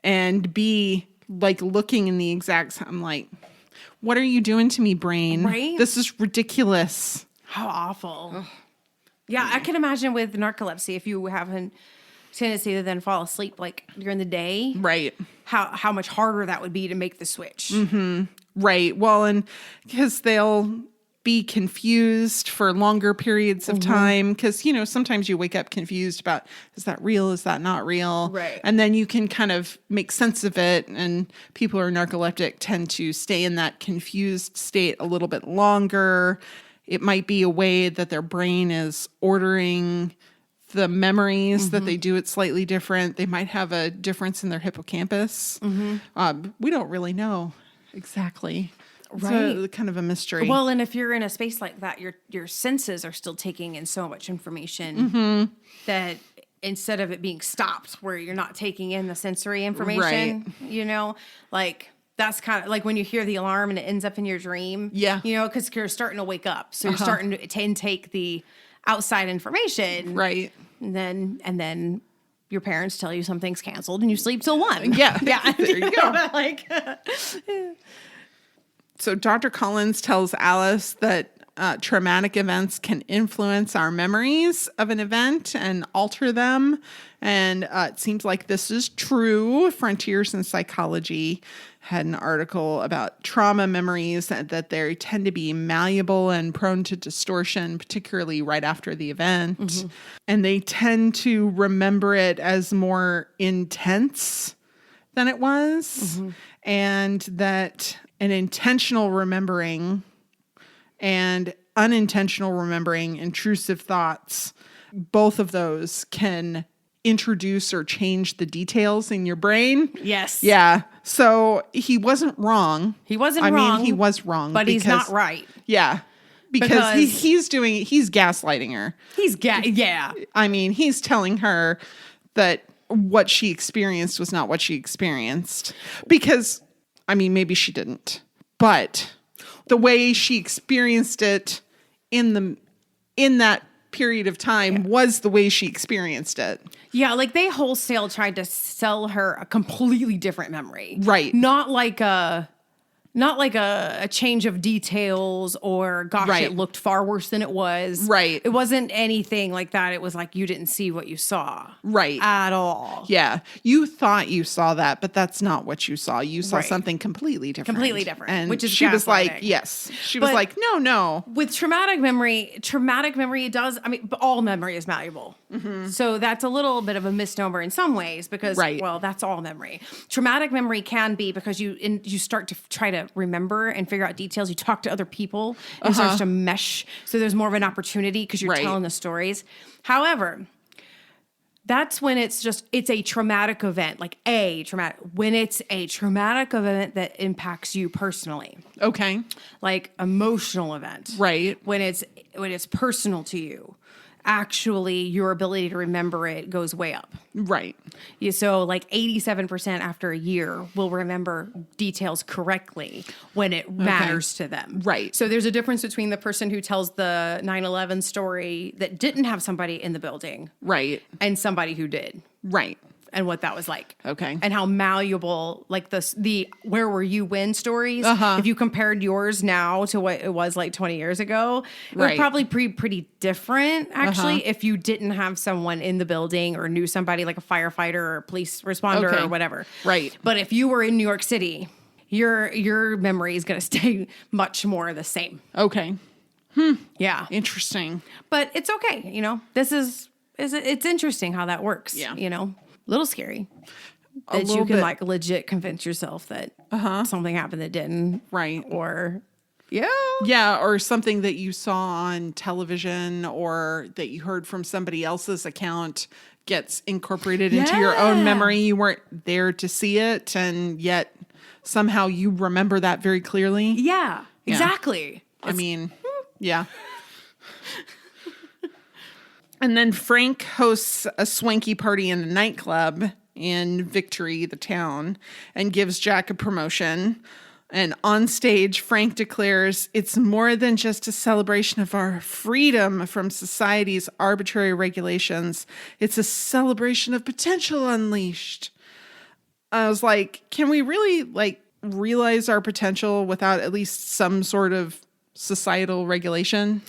and be like looking in the exact, I'm like, what are you doing to me, brain? Right. This is ridiculous. How awful. Ugh. Yeah, I can imagine with narcolepsy, if you have a tendency to then fall asleep like during the day. Right. How much harder that would be to make the switch. Mm-hmm. Right. Well, and because they'll be confused for longer periods of time because, sometimes you wake up confused about, is that real? Is that not real? Right. And then you can kind of make sense of it. And people who are narcoleptic tend to stay in that confused state a little bit longer. It might be a way that their brain is ordering the memories that they do it slightly different. They might have a difference in their hippocampus. We don't really know exactly. Right. It's kind of a mystery. Well, and if you're in a space like that, your senses are still taking in so much information that instead of it being stopped where you're not taking in the sensory information, like that's kind of like when you hear the alarm and it ends up in your dream. Yeah. Because you're starting to wake up. So you're starting to intake the outside information. Right. And then your parents tell you something's canceled and you sleep till 1. Yeah. Yeah. There you go. Like, so Dr. Collins tells Alice that traumatic events can influence our memories of an event and alter them. And it seems like this is true. Frontiers in Psychology had an article about trauma memories that they tend to be malleable and prone to distortion, particularly right after the event. And they tend to remember it as more intense than it was, and that an intentional remembering and unintentional remembering, intrusive thoughts, both of those can introduce or change the details in your brain. Yes. Yeah. So he wasn't wrong. He wasn't I wrong. mean, he was wrong. But he's not right. Yeah. Because he's gaslighting her. Yeah. I mean, he's telling her that what she experienced was not what she experienced. Because, I mean, maybe she didn't. But the way she experienced it in that period of time was the way she experienced it. Yeah, like they wholesale tried to sell her a completely different memory. Right. Not like a change of details or gosh, Right. it looked far worse than it was. Right. It wasn't anything like that. It was like you didn't see what you saw. Right. At all. Yeah. You thought you saw that, but that's not what you saw. You saw Right. something completely different. Completely different, And which is she was like, gaslighting. yes. She was But- like, no. With traumatic memory does, I mean, but all memory is malleable. So that's a little bit of a misnomer in some ways because, Right. well, that's all memory. Traumatic memory can be because you start to try to remember and figure out details. You talk to other people and it starts to mesh. So there's more of an opportunity because you're Right. telling the stories. However, that's when it's a traumatic event, when it's a traumatic event that impacts you personally. Okay. Like emotional event. Right. When it's personal to you, actually your ability to remember it goes way up. Right. So like 87% after a year will remember details correctly when it matters to them. Right. So there's a difference between the person who tells the 9/11 story that didn't have somebody in the building Right. and somebody who did. Right. And what that was like. Okay. And how malleable, like the where were you when stories, if you compared yours now to what it was like 20 years ago, it would Right. probably be pretty different, actually, if you didn't have someone in the building or knew somebody like a firefighter or a police responder Okay. or whatever. Right. But if you were in New York City, your memory is going to stay much more the same. Okay. Yeah. Interesting. But it's okay. It's interesting how that works. Yeah. Little scary. That little you can bit. like legit convince yourself that something happened that didn't. Right. Or yeah. Yeah, or something that you saw on television or that you heard from somebody else's account gets incorporated into your own Yeah. memory. You weren't there to see it, and yet somehow you remember that very clearly. Yeah. Exactly. I mean, yeah. And then Frank hosts a swanky party in a nightclub in Victory, the town, and gives Jack a promotion. And on stage, Frank declares it's more than just a celebration of our freedom from society's arbitrary regulations. It's a celebration of potential unleashed. I was like, can we really realize our potential without at least some sort of societal regulation?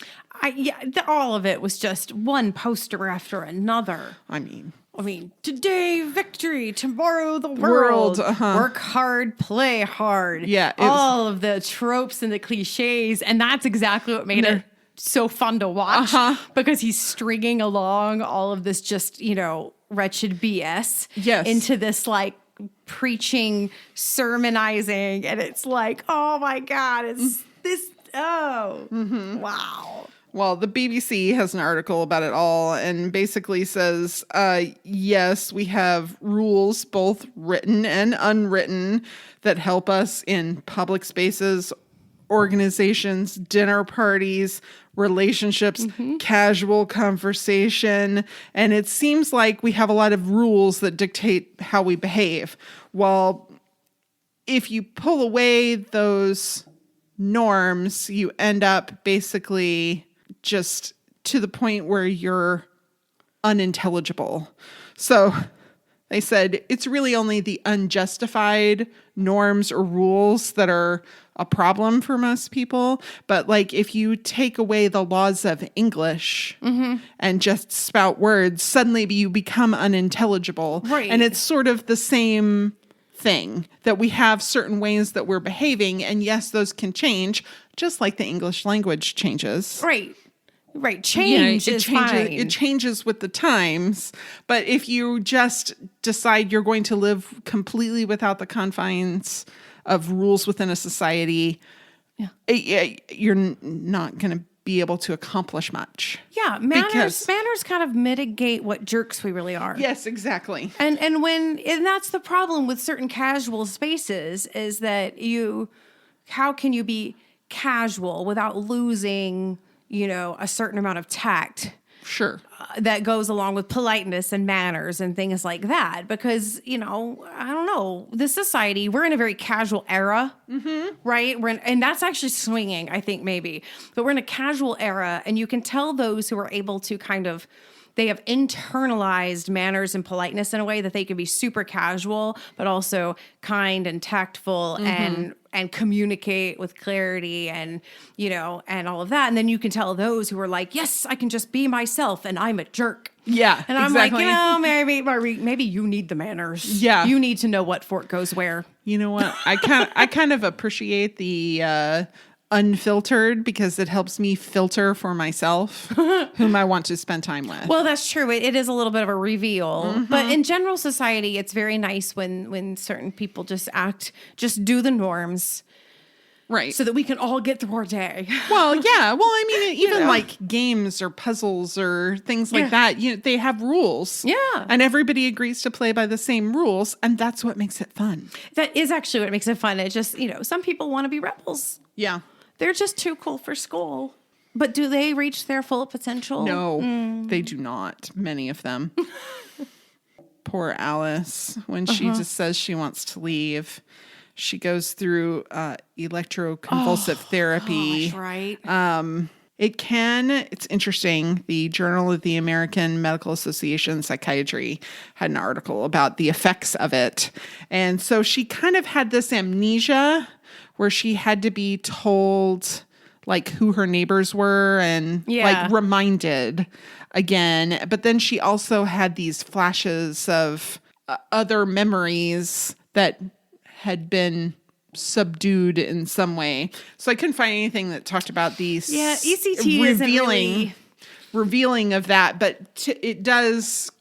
All of it was just one poster after another. I mean, today victory, tomorrow the world. Work hard, play hard. Yeah, all of the tropes and the cliches, and that's exactly what made it so fun to watch because he's stringing along all of this just wretched BS into this like preaching, sermonizing, and it's like, oh my god, it's this. Oh, wow. Well, the BBC has an article about it all and basically says, yes, we have rules, both written and unwritten, that help us in public spaces, organizations, dinner parties, relationships, casual conversation. And it seems like we have a lot of rules that dictate how we behave. Well, if you pull away those norms, you end up basically just to the point where you're unintelligible. So they said it's really only the unjustified norms or rules that are a problem for most people. But if you take away the laws of English and just spout words, suddenly you become unintelligible. Right. And it's sort of the same thing, that we have certain ways that we're behaving, and yes, those can change, just like the English language changes. Right. Right. Change is fine. It changes with the times. But if you just decide you're going to live completely without the confines of rules within a society, you're not going to be able to accomplish much. Yeah, manners kind of mitigate what jerks we really are. Yes, exactly. And that's the problem with certain casual spaces is that how can you be casual without losing, a certain amount of tact? Sure. That goes along with politeness and manners and things like that. Because, I don't know, this society, we're in a very casual era, right? And that's actually swinging, I think, maybe. But we're in a casual era, and you can tell those who are able to they have internalized manners and politeness in a way that they can be super casual, but also kind and tactful and communicate with clarity and all of that. And then you can tell those who are like, yes, I can just be myself and I'm a jerk. Yeah. And I'm exactly. like, maybe you need the manners. Yeah. You need to know what fork goes where. You know what? I kind of appreciate the unfiltered because it helps me filter for myself whom I want to spend time with. Well, that's true. It is a little bit of a reveal. But in general society, it's very nice when certain people just do the norms. Right. So that we can all get through our day. Well, yeah. Well, I mean, even like games or puzzles or things like that, they have rules. Yeah. And everybody agrees to play by the same rules. And that's what makes it fun. That is actually what makes it fun. It just, some people want to be rebels. Yeah. They're just too cool for school. But do they reach their full potential? No, they do not. Many of them. Poor Alice. When she just says she wants to leave, she goes through electroconvulsive therapy. Gosh, right. It's interesting. The Journal of the American Medical Association Psychiatry had an article about the effects of it. And so she kind of had this amnesia where she had to be told like who her neighbors were and like reminded again. But then she also had these flashes of other memories that had been subdued in some way. So I couldn't find anything that talked about these. Yeah, ECT isn't really revealing of that, but it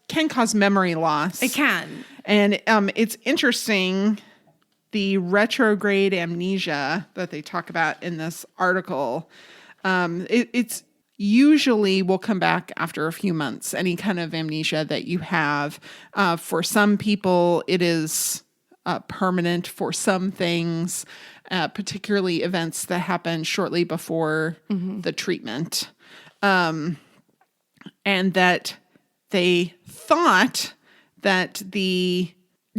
can cause memory loss. It can. And it's interesting, the retrograde amnesia that they talk about in this article. It's usually will come back after a few months, any kind of amnesia that you have. For some people, it is permanent for some things, particularly events that happen shortly before the treatment. And that they thought that the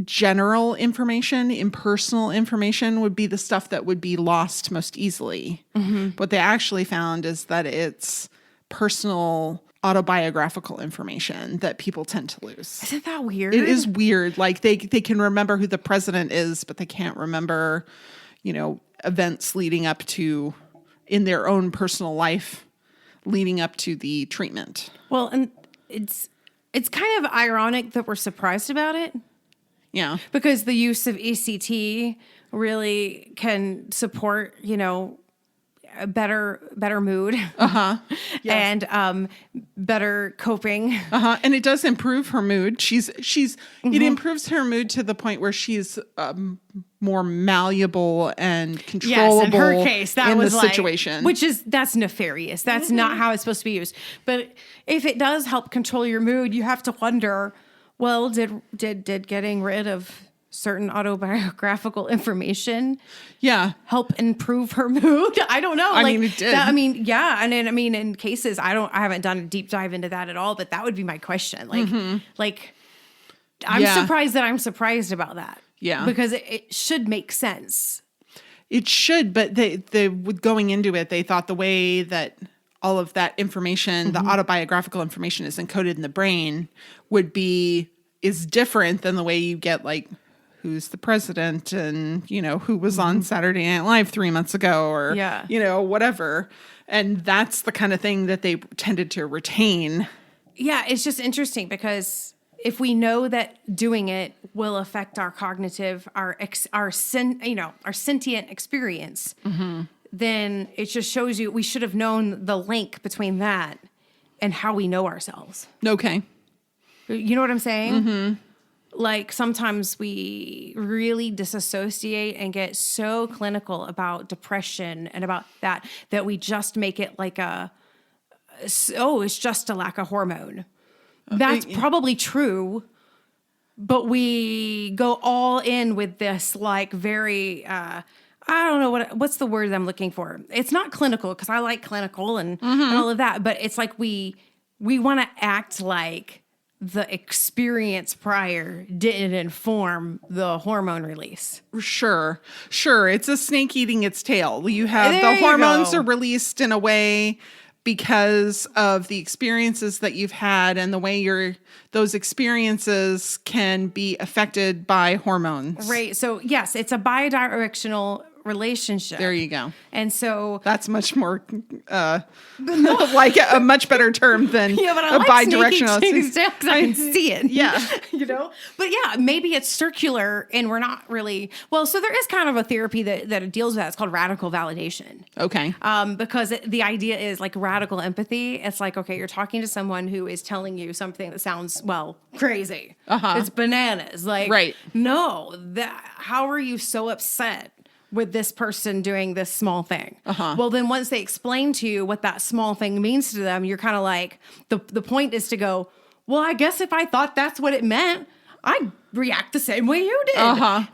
general information, impersonal information would be the stuff that would be lost most easily. What they actually found is that it's personal autobiographical information that people tend to lose. Isn't that weird? It is weird. Like they can remember who the president is, but they can't remember, events leading up to in their own personal life leading up to the treatment. Well, and it's kind of ironic that we're surprised about it. Yeah. Because the use of ECT really can support, a better mood. Yes. And better coping. And it does improve her mood. It improves her mood to the point where she's more malleable and controllable. Yes, in her case, that in was the situation. that's nefarious. That's not how it's supposed to be used. But if it does help control your mood, you have to wonder, well, did getting rid of certain autobiographical information help improve her mood? I don't know. I mean, it did. In cases, I haven't done a deep dive into that at all, but that would be my question. I'm surprised that I'm surprised about that. Yeah. Because it should make sense. It should, but they going into it, they thought the way that all of that information, the autobiographical information is encoded in the brain is different than the way you get like who's the president and, who was on Saturday Night Live 3 months ago or, whatever. And that's the kind of thing that they tended to retain. Yeah, it's just interesting because if we know that doing it will affect our cognitive, our sentient experience, then it just shows you we should have known the link between that and how we know ourselves. Okay. You know what I'm saying? Like sometimes we really disassociate and get so clinical about depression and about that we just make it like it's just a lack of hormone. That's probably true, but we go all in with this like very, I don't know what's the word I'm looking for. It's not clinical because I like clinical and all of that, but it's like we want to act like the experience prior didn't inform the hormone release. Sure. It's a snake eating its tail. You have There the you hormones go. are released in a way because of the experiences that you've had and the way those experiences can be affected by hormones. Right. So yes, it's a bidirectional relationship. There you go. And so That's much more like a much better term than yeah, but I a like bidirectional. because I can see it. Yeah. You know? But yeah, maybe it's circular and we're not really well, so there is kind of a therapy that deals with that. It's called radical validation. Okay. Because the idea is like radical empathy. It's like, okay, you're talking to someone who is telling you something that sounds, well, crazy. It's bananas. Like, Right. No, how are you so upset with this person doing this small thing? Well, then once they explain to you what that small thing means to them, you're kind of like, the point is to go, well, I guess if I thought that's what it meant, I'd react the same way you did.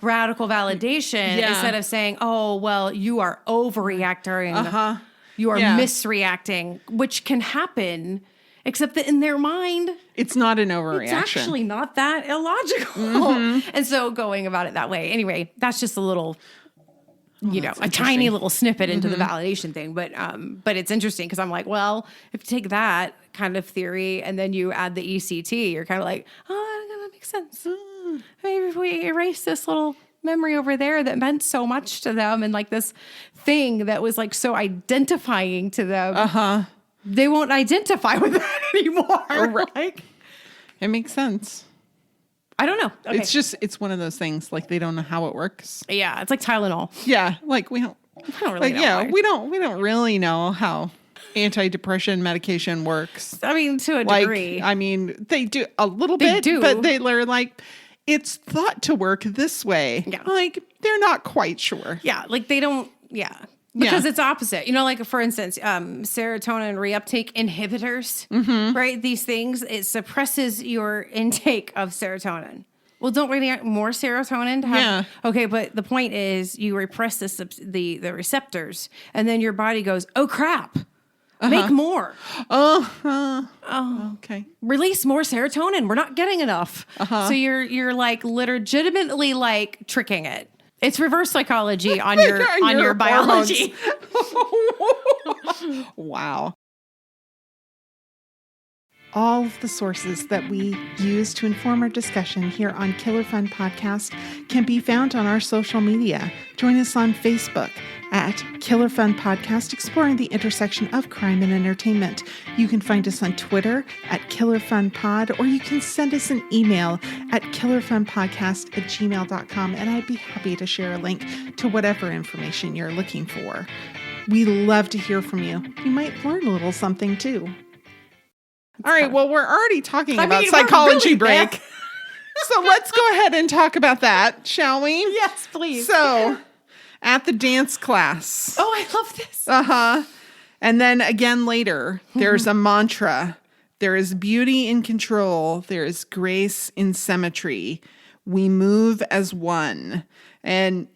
Radical validation instead of saying, oh, well, you are overreacting. You are misreacting, which can happen, except that in their mind, it's not an overreaction. it's actually not that illogical. And so going about it that way. Anyway, that's just a little, a tiny little snippet into the validation thing. But it's interesting because I'm like, well, if you take that kind of theory and then you add the ECT, you're kind of like, oh, that makes sense. Maybe if we erase this little memory over there that meant so much to them and like this thing that was like so identifying to them, they won't identify with that anymore. Right. It makes sense. I don't know. Okay. It's one of those things like they don't know how it works. Yeah, it's like Tylenol. Yeah, like we don't really know why. we don't really know how antidepressant medication works. I mean, to a Like, degree. I mean, they do a little bit, but they're like, it's thought to work this way. Yeah. Like, they're not quite sure. Yeah, like they don't, because it's opposite. You know, like for instance, serotonin reuptake inhibitors, right? These things, it suppresses your intake of serotonin. Well, don't we need more serotonin to have? Yeah. Okay, but the point is you repress the receptors and then your body goes, oh crap, make more. Okay. Release more serotonin. We're not getting enough. So you're like legitimately like tricking it. It's reverse psychology on your biology. Wow. All of the sources that we use to inform our discussion here on Killer Fun Podcast can be found on our social media. Join us on Facebook at Killer Fun Podcast, exploring the intersection of crime and entertainment. You can find us on Twitter at Killer Fun Pod, or you can send us an email at killerfunpodcast@gmail.com, and I'd be happy to share a link to whatever information you're looking for. We love to hear from you. You might learn a little something too. All right, well, we're already talking about psychology break. Bad. So let's go ahead and talk about that, shall we? Yes, please. So, at the dance class. Oh, I love this. And then again later, there's a mantra. There is beauty in control. There is grace in symmetry. We move as one. And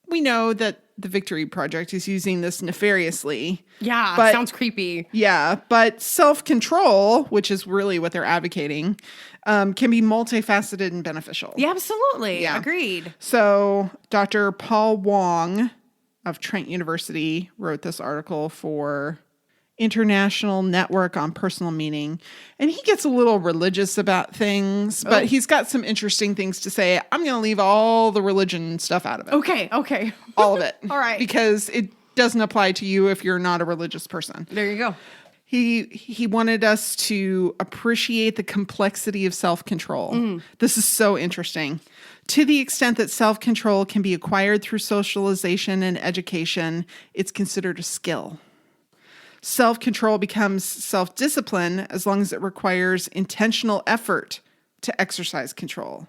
we know that the Victory Project is using this nefariously. Yeah, but, sounds creepy. Yeah, but self-control, which is really what they're advocating, can be multifaceted and beneficial. Yeah, absolutely. Yeah. Agreed. So Dr. Paul Wong of Trent University wrote this article for International Network on Personal Meaning. And he gets a little religious about things, but he's got some interesting things to say. I'm going to leave all the religion stuff out of it. Okay. All of it. All right. Because it doesn't apply to you if you're not a religious person. There you go. He wanted us to appreciate the complexity of self-control. This is so interesting. To the extent that self-control can be acquired through socialization and education, it's considered a skill. Self-control becomes self-discipline as long as it requires intentional effort to exercise control.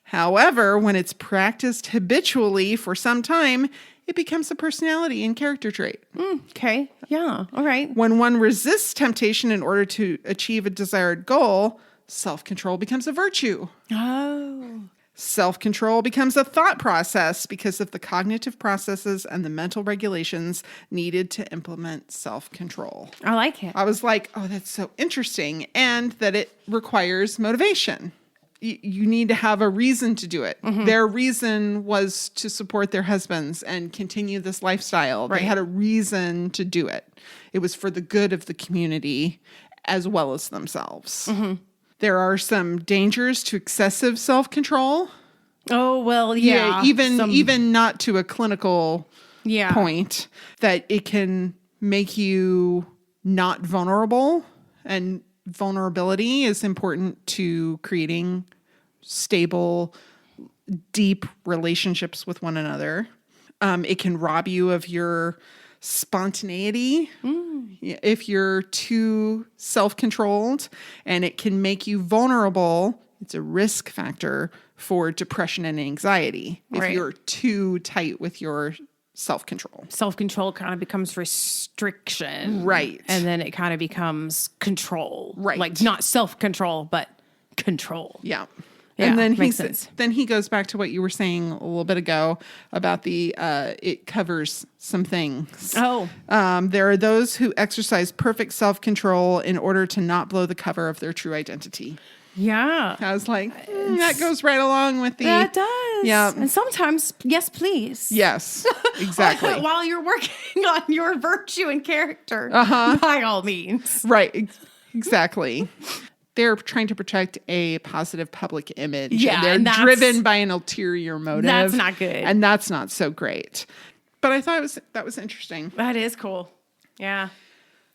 However, when it's practiced habitually for some time, it becomes a personality and character trait. Okay. Yeah. All right. When one resists temptation in order to achieve a desired goal, self-control becomes a virtue. Oh. Self-control becomes a thought process because of the cognitive processes and the mental regulations needed to implement self-control. I like it. I was like, oh, that's so interesting. And that it requires motivation. You need to have a reason to do it. Their reason was to support their husbands and continue this lifestyle. Right. They had a reason to do it. It was for the good of the community as well as themselves. There are some dangers to excessive self-control. Oh, well, yeah. Even not to a clinical Yeah. point, that it can make you not vulnerable, and vulnerability is important to creating stable, deep relationships with one another. It can rob you of your spontaneity if you're too self-controlled, and it can make you vulnerable. It's a risk factor for depression and anxiety if Right. you're too tight with your self-control. Self-control kind of becomes restriction. Right. And then it kind of becomes control. Right. Like not self-control, but control. Yeah. Yeah, And then makes sense. then he goes back to what you were saying a little bit ago about the it covers some things. Oh. There are those who exercise perfect self-control in order to not blow the cover of their true identity. Yeah. I was like, that goes right along with the... That does. Yeah. And sometimes, yes, please. Yes, exactly. While you're working on your virtue and character, by all means. Right, exactly. They're trying to protect a positive public image. Yeah, and and they're that's- driven by an ulterior motive. That's not good. And that's not so great. But I thought that was interesting. That is cool. Yeah.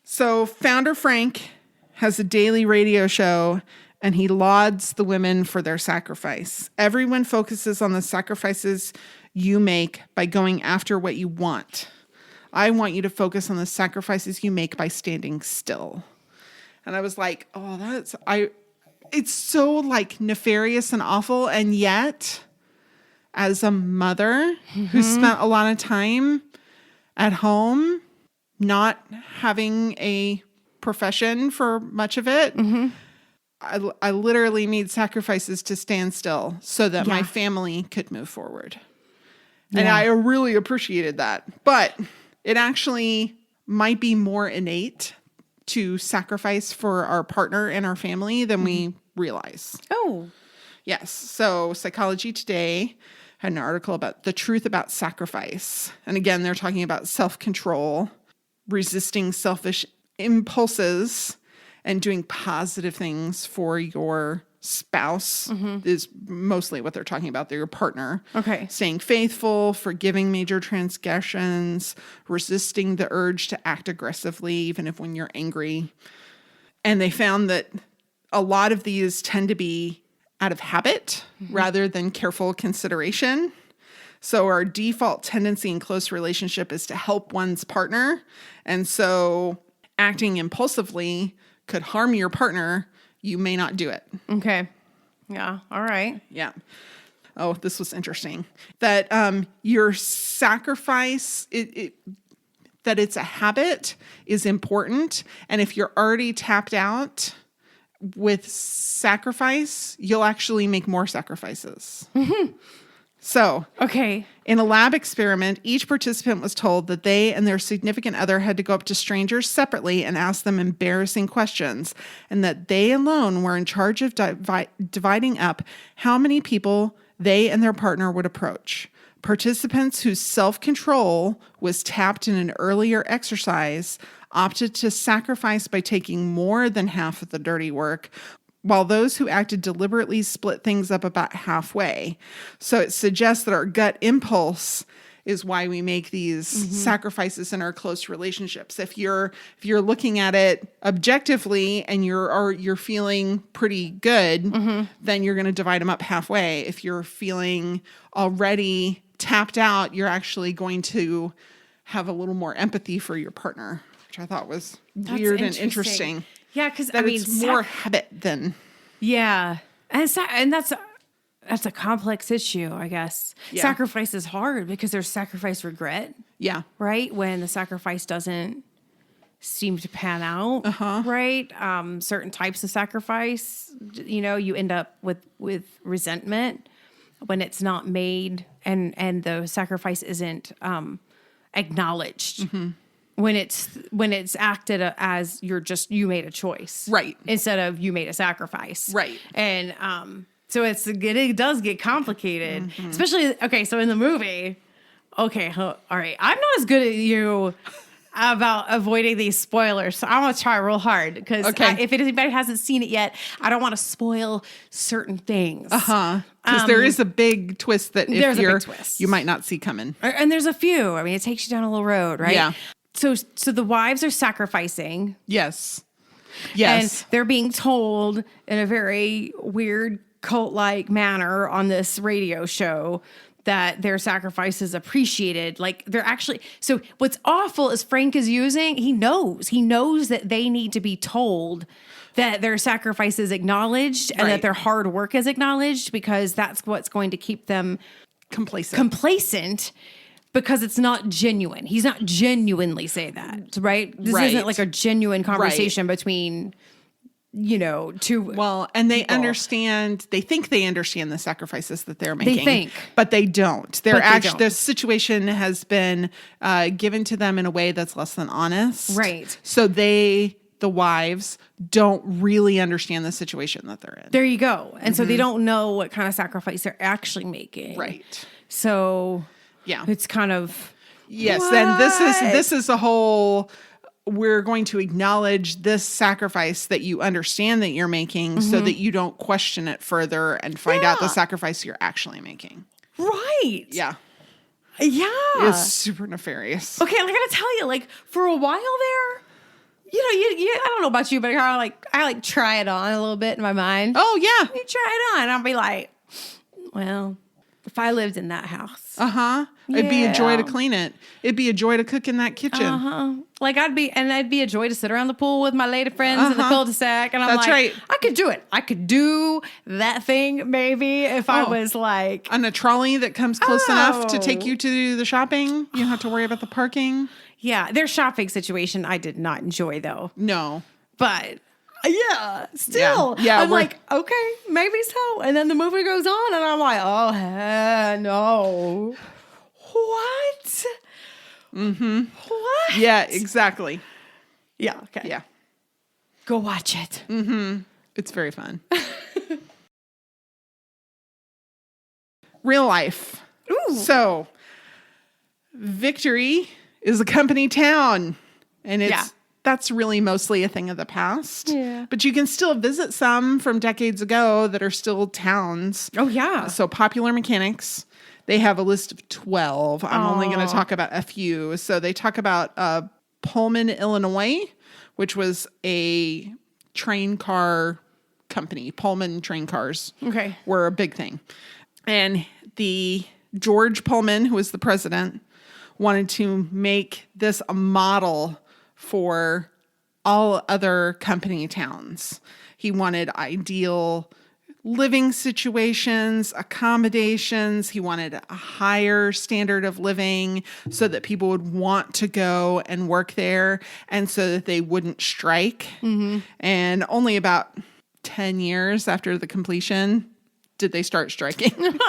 So founder Frank has a daily radio show, and he lauds the women for their sacrifice. Everyone focuses on the sacrifices you make by going after what you want. I want you to focus on the sacrifices you make by standing still. And I was like, oh, it's so like nefarious and awful. And yet, as a mother who spent a lot of time at home, not having a profession for much of it, I literally made sacrifices to stand still so that my family could move forward. And I really appreciated that. But it actually might be more innate to sacrifice for our partner and our family than we realize. Oh. Yes. So Psychology Today had an article about the truth about sacrifice. And again, they're talking about self-control, resisting selfish impulses, and doing positive things for your spouse is mostly what they're talking about. They're your partner. Okay. Staying faithful, forgiving major transgressions, resisting the urge to act aggressively, even if when you're angry. And they found that a lot of these tend to be out of habit rather than careful consideration. So our default tendency in close relationship is to help one's partner. And so acting impulsively could harm your partner. You may not do it. Okay. Yeah. All right. Yeah. Oh, this was interesting. That your sacrifice, that it's a habit is important. And if you're already tapped out with sacrifice, you'll actually make more sacrifices. So, Okay. in a lab experiment, each participant was told that they and their significant other had to go up to strangers separately and ask them embarrassing questions, and that they alone were in charge of dividing up how many people they and their partner would approach. Participants whose self-control was tapped in an earlier exercise opted to sacrifice by taking more than half of the dirty work, while those who acted deliberately split things up about halfway. So it suggests that our gut impulse is why we make these sacrifices in our close relationships. If you're looking at it objectively and you're feeling pretty good, then you're going to divide them up halfway. If you're feeling already tapped out, you're actually going to have a little more empathy for your partner, which I thought was weird and interesting. Yeah, because it's more habit than and that's a complex issue, I guess. Yeah. Sacrifice is hard because there's sacrifice regret. Yeah. Right? When the sacrifice doesn't seem to pan out. Right? Certain types of sacrifice, you end up with resentment when it's not made and the sacrifice isn't acknowledged. When it's acted as you made a choice. Right. Instead of you made a sacrifice. Right. And so it does get complicated, especially, so in the movie, all right, I'm not as good as you about avoiding these spoilers, so I'm going to try real hard because if anybody hasn't seen it yet, I don't want to spoil certain things. Because there is a big twist that there's a big twist you might not see coming. And there's a few. I mean, it takes you down a little road, right? Yeah. So the wives are sacrificing. Yes. And they're being told in a very weird cult-like manner on this radio show that their sacrifice is appreciated. Like they're actually, so what's awful is Frank is he knows that they need to be told that their sacrifice is acknowledged and that their hard work is acknowledged because that's what's going to keep them complacent because it's not genuine. He's not genuinely saying that, right? This isn't like a genuine conversation between two. Well, and they think they understand the sacrifices that they're making. They think. But they don't. The situation has been given to them in a way that's less than honest. Right. So the wives don't really understand the situation that they're in. There you go. And so they don't know what kind of sacrifice they're actually making. Right. So it's kind of. Yes. And this is a whole, we're going to acknowledge this sacrifice that you understand that you're making so that you don't question it further and find out the sacrifice you're actually making. Right. Yeah. Yeah. It's super nefarious. Okay, I gotta tell you, like, for a while there, I don't know about you, but I try it on a little bit in my mind. Oh, yeah. You try it on, and I'll be like, well, if I lived in that house. It'd be a joy to clean it. It'd be a joy to cook in that kitchen. Like it'd be a joy to sit around the pool with my lady friends in the cul-de-sac. And I'm right. I could do it. I could do that thing maybe if I was like. On a trolley that comes close enough to take you to the shopping. You don't have to worry about the parking. Yeah. Their shopping situation I did not enjoy though. No. But still. Yeah. I'm like, okay, maybe so. And then the movie goes on and I'm like, oh, no. What? What? Yeah, exactly. Yeah, okay. Yeah. Go watch it. It's very fun. Real life. Ooh. So, Victory is a company town. And that's really mostly a thing of the past. Yeah. But you can still visit some from decades ago that are still towns. Oh, yeah. So Popular Mechanics, they have a list of 12. I'm only going to talk about a few. So they talk about Pullman, Illinois, which was a train car company. Pullman train cars were a big thing. And the George Pullman, who was the president, wanted to make this a model for all other company towns. He wanted ideal living situations, accommodations. He wanted a higher standard of living so that people would want to go and work there and so that they wouldn't strike. And only about 10 years after the completion did they start striking.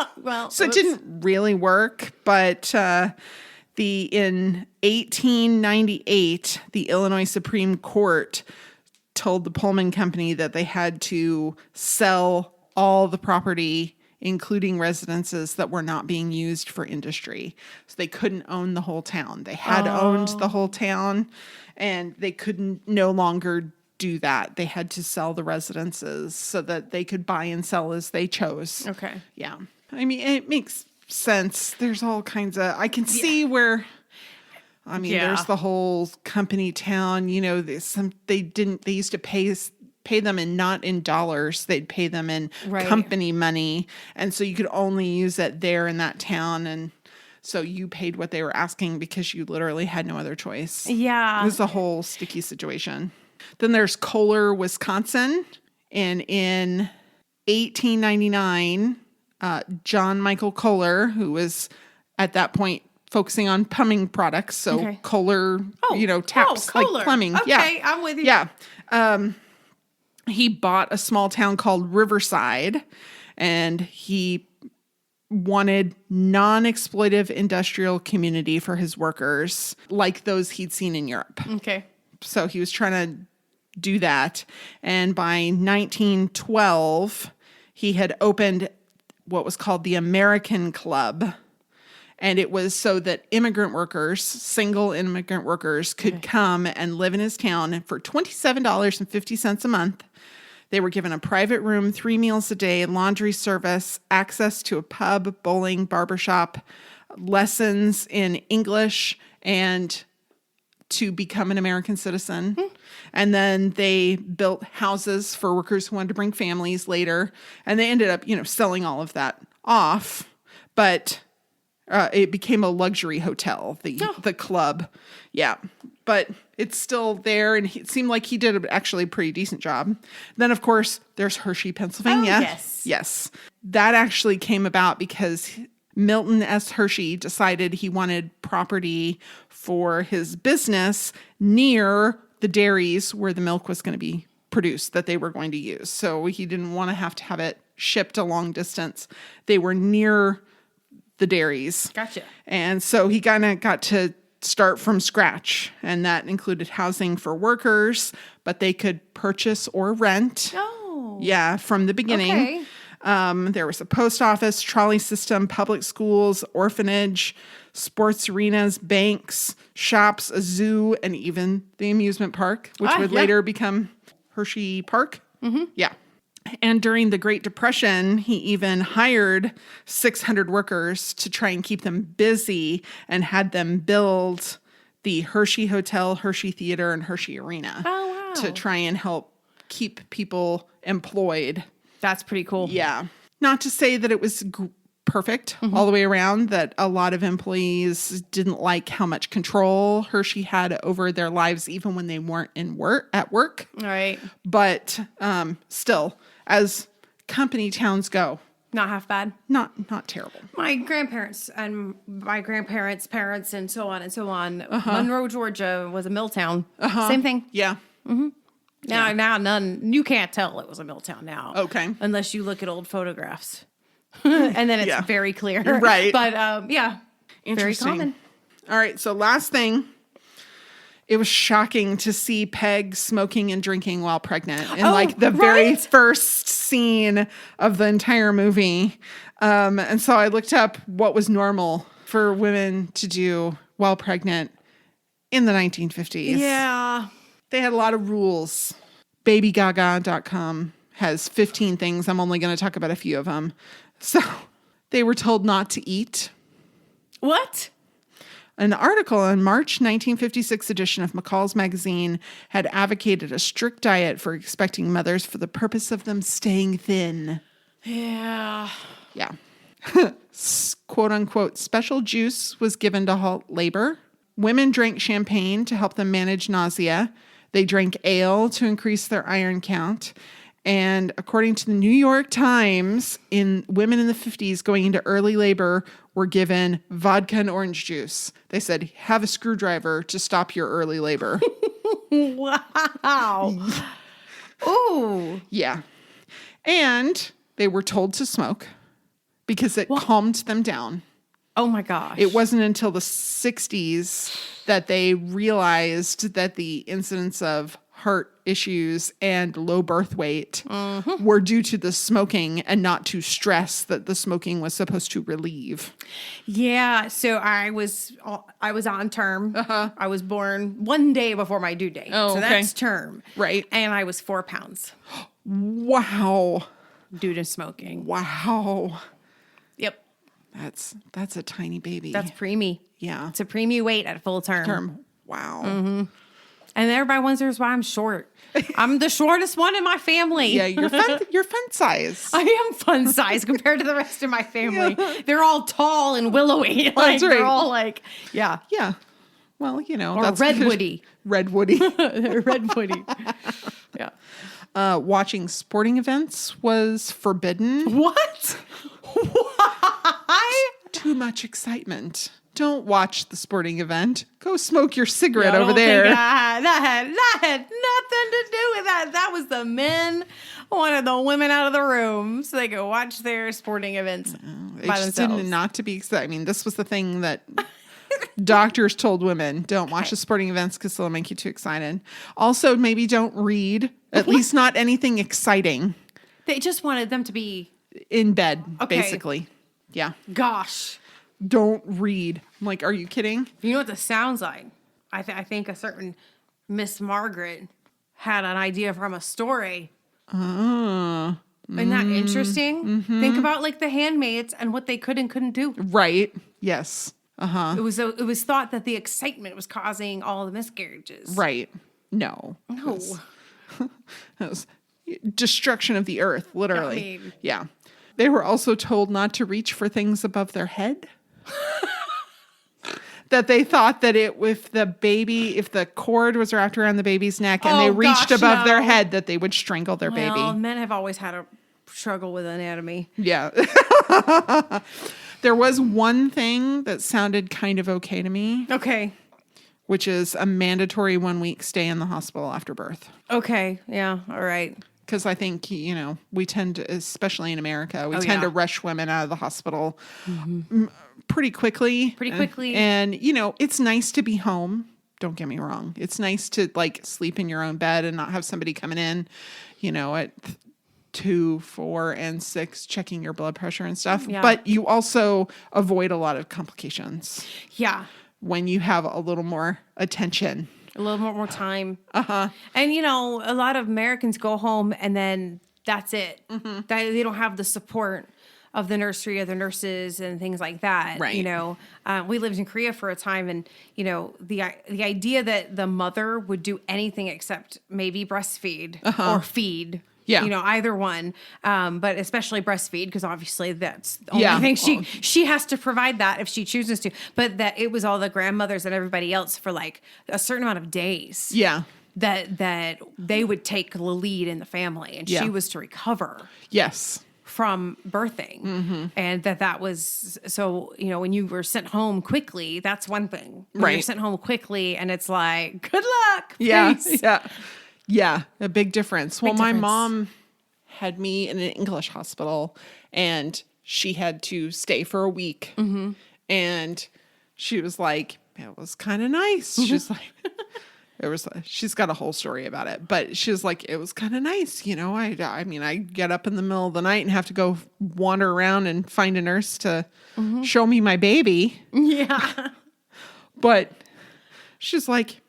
So it didn't really work, but in 1898, the Illinois Supreme Court told the Pullman Company that they had to sell all the property, including residences that were not being used for industry. So they couldn't own the whole town. They had owned the whole town, and they couldn't no longer do that. They had to sell the residences so that they could buy and sell as they chose. Okay. Yeah. I mean, it makes sense. There's all kinds of, I can see where, I mean, there's the whole company town, you know, they used to pay them not in dollars. They'd pay them in company money. And so you could only use it there in that town. And so you paid what they were asking because you literally had no other choice. Yeah. It was a whole sticky situation. Then there's Kohler, Wisconsin. And in 1899, John Michael Kohler, who was at that point focusing on plumbing products. So Kohler, taps, like plumbing. Okay, I'm with you. Yeah. He bought a small town called Riverside, and he wanted non-exploitive industrial community for his workers, like those he'd seen in Europe. Okay. So he was trying to do that. And by 1912, he had opened what was called the American Club. And it was so that immigrant workers, single immigrant workers, could come and live in his town. And for $27.50 a month, they were given a private room, 3 meals a day, laundry service, access to a pub, bowling, barbershop, lessons in English, and to become an American citizen. And then they built houses for workers who wanted to bring families later. And they ended up, selling all of that off. But it became a luxury hotel, the club. Yeah. But it's still there. And it seemed like he did actually a pretty decent job. Then, of course, there's Hershey, Pennsylvania. Oh, yes. Yes. That actually came about because Milton S. Hershey decided he wanted property for his business near the dairies where the milk was going to be produced that they were going to use. So he didn't want to have it shipped a long distance. They were near the dairies. Gotcha. And so he kind of got to start from scratch. And that included housing for workers, but they could purchase or rent. Oh. Yeah, from the beginning. Okay. There was a post office, trolley system, public schools, orphanage, sports arenas, banks, shops, a zoo, and even the amusement park, which would later become Hershey Park. Mm-hmm. Yeah. And during the Great Depression, he even hired 600 workers to try and keep them busy and had them build the Hershey Hotel, Hershey Theater, and Hershey Arena to try and help keep people employed. That's pretty cool. Yeah. Not to say that it was perfect all the way around, that a lot of employees didn't like how much control Hershey had over their lives, even when they weren't at work. All right. But still, as company towns go, not half bad. Not terrible. My grandparents and my grandparents' parents and so on. Monroe, Georgia was a mill town. Same thing. Yeah. Mm-hmm. Now none. You can't tell it was a mill town now. Okay. Unless you look at old photographs, and then it's very clear. Right. But very common. All right. So last thing. It was shocking to see Peg smoking and drinking while pregnant in the very first scene of the entire movie. And so I looked up what was normal for women to do while pregnant in the 1950s. Yeah. They had a lot of rules. BabyGaga.com has 15 things. I'm only going to talk about a few of them. So they were told not to eat. What? An article in March 1956 edition of McCall's magazine had advocated a strict diet for expecting mothers for the purpose of them staying thin. Yeah. Yeah. Quote unquote, special juice was given to halt labor. Women drank champagne to help them manage nausea. They drank ale to increase their iron count. And according to the New York Times, women in the 50s going into early labor were given vodka and orange juice. They said, have a screwdriver to stop your early labor. Wow. Ooh. Yeah. And they were told to smoke because it calmed them down. Oh my gosh. It wasn't until the 60s that they realized that the incidence of heart issues and low birth weight were due to the smoking and not to stress that the smoking was supposed to relieve. Yeah. So I was on term. I was born one day before my due date. Oh, so okay. that's term. Right. And I was 4 pounds. Wow. Due to smoking. Wow. Yep. That's a tiny baby. That's preemie. Yeah. It's a preemie weight at full term. Wow. And everybody wonders why I'm short. I'm the shortest one in my family. Yeah, you're fun size. I am fun size compared to the rest of my family. Yeah. They're all tall and willowy. Like, that's right. They're all like, yeah. Yeah. Well, or that's redwoody. Redwoody. Redwoody. Yeah. Watching sporting events was forbidden. What? Why? Too much excitement. Don't watch the sporting event. Go smoke your cigarette over there. That had nothing to do with that. That was the men wanted the women out of the room so they could watch their sporting events by themselves. Didn't not to be excited. I mean, this was the thing that doctors told women: don't watch the sporting events because they'll make you too excited. Also, maybe don't read. At least not anything exciting. They just wanted them to be in bed, basically. Yeah. Gosh. Don't read. I'm like, are you kidding? You know what this sounds like? I think a certain Miss Margaret had an idea from a story. Isn't that interesting? Mm-hmm. Think about like the handmaids and what they could and couldn't do. Right. Yes. Uh-huh. It was thought that the excitement was causing all the miscarriages. Right. No. That was destruction of the earth, literally. Yeah. They were also told not to reach for things above their head. That they thought that if the cord was wrapped around the baby's neck and they reached above their head, that they would strangle their baby. Men have always had a struggle with anatomy. Yeah. There was one thing that sounded kind of okay to me. Okay. Which is a mandatory 1 week stay in the hospital after birth. Okay. Yeah. All right. Because I think, we tend to, especially in America, we tend to rush women out of the hospital pretty quickly. And, it's nice to be home. Don't get me wrong. It's nice to sleep in your own bed and not have somebody coming in, at 2, 4, and 6 checking your blood pressure and stuff. Yeah. But you also avoid a lot of complications. Yeah. When you have a little more attention. A little more time. Uh-huh. And, a lot of Americans go home and then that's it. Mm-hmm. They don't have the support of the nursery or the nurses and things like that. Right. We lived in Korea for a time and, the idea that the mother would do anything except maybe breastfeed or feed. Yeah. Either one. But especially breastfeed, because obviously that's the only thing she has to provide that if she chooses to. But that it was all the grandmothers and everybody else for a certain amount of days. Yeah. That they would take the lead in the family and she was to recover. Yes. From birthing. Mm-hmm. And that was, so, when you were sent home quickly, that's one thing. When you're sent home quickly and it's like, good luck. Please. Yeah. Yeah, a big difference. My mom had me in an English hospital and she had to stay for a week. Mm-hmm. And she was like, it was kind of nice. She's like, she's got a whole story about it, but she was like, it was kind of nice. I get up in the middle of the night and have to go wander around and find a nurse to show me my baby. Yeah. But she's like,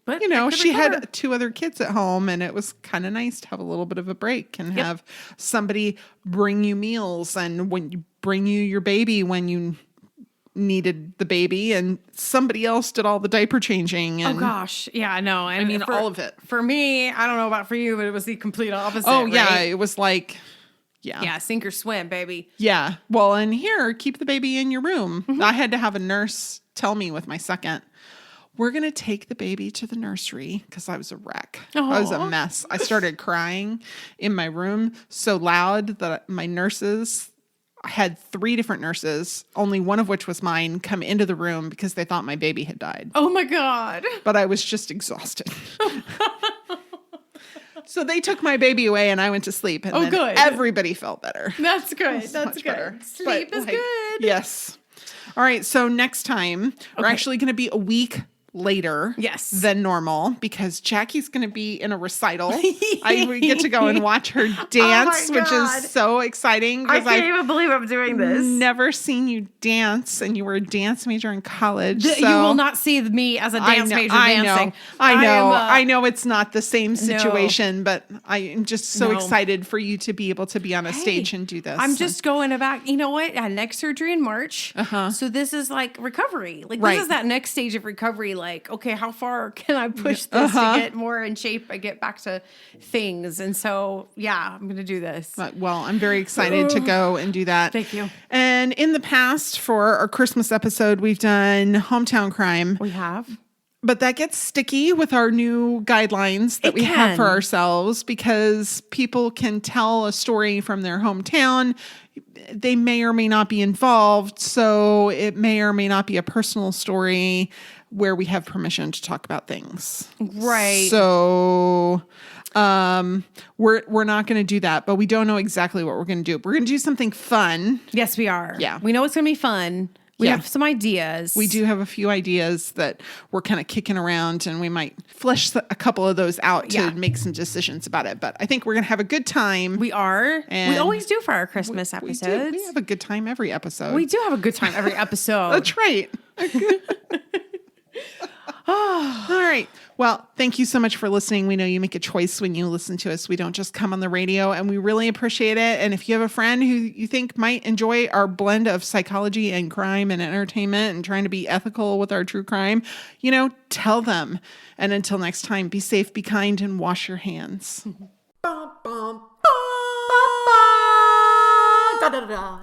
but she had 2 other kids at home and it was kind of nice to have a little bit of a break and have somebody bring you meals and bring you your baby when you needed the baby and somebody else did all the diaper changing. And, oh gosh. Yeah, no. And all of it. For me, I don't know about for you, but it was the complete opposite. Oh yeah. Right? It was like, yeah, sink or swim, baby. Yeah. Well, and here, keep the baby in your room. Mm-hmm. I had to have a nurse tell me with my second, we're going to take the baby to the nursery because I was a wreck. Aww. I was a mess. I started crying in my room so loud that my nurses, I had 3 different nurses, only one of which was mine, come into the room because they thought my baby had died. Oh my God. But I was just exhausted. So they took my baby away and I went to sleep. And then good. Everybody felt better. That's good. That's good. Better. Sleep is good. Yes. All right. So next time we're actually going to be a week later Yes. than normal because Jackie's going to be in a recital. We get to go and watch her dance, which is so exciting. I can't even believe I'm doing this. Never seen you dance, and you were a dance major in college. You will not see me as a dance major dancing. I know it's not the same situation, but I am just so excited for you to be able to be on a stage and do this. I'm just going back. You know what? I had neck surgery in March. So this is like recovery. Like this is that next stage of recovery. Like, okay, how far can I push this to get more in shape and get back to things? And so, yeah, I'm going to do this. Well, I'm very excited to go and do that. Thank you. And in the past, for our Christmas episode, we've done Hometown Crime. We have. But that gets sticky with our new guidelines that we have for ourselves because people can tell a story from their hometown. They may or may not be involved. So it may or may not be a personal story where we have permission to talk about things. Right. So we're not going to do that, but we don't know exactly what we're going to do. We're going to do something fun. Yes, we are. Yeah. We know it's going to be fun. We have some ideas. We do have a few ideas that we're kind of kicking around, and we might flesh a couple of those out to make some decisions about it. But I think we're going to have a good time. We are. And we always do for our Christmas episodes. We have a good time every episode. We do have a good time every episode. That's right. All right. Well, thank you so much for listening. We know you make a choice when you listen to us. We don't just come on the radio, and we really appreciate it. And if you have a friend who you think might enjoy our blend of psychology and crime and entertainment and trying to be ethical with our true crime, tell them. And until next time, be safe, be kind, and wash your hands. Da, da, da.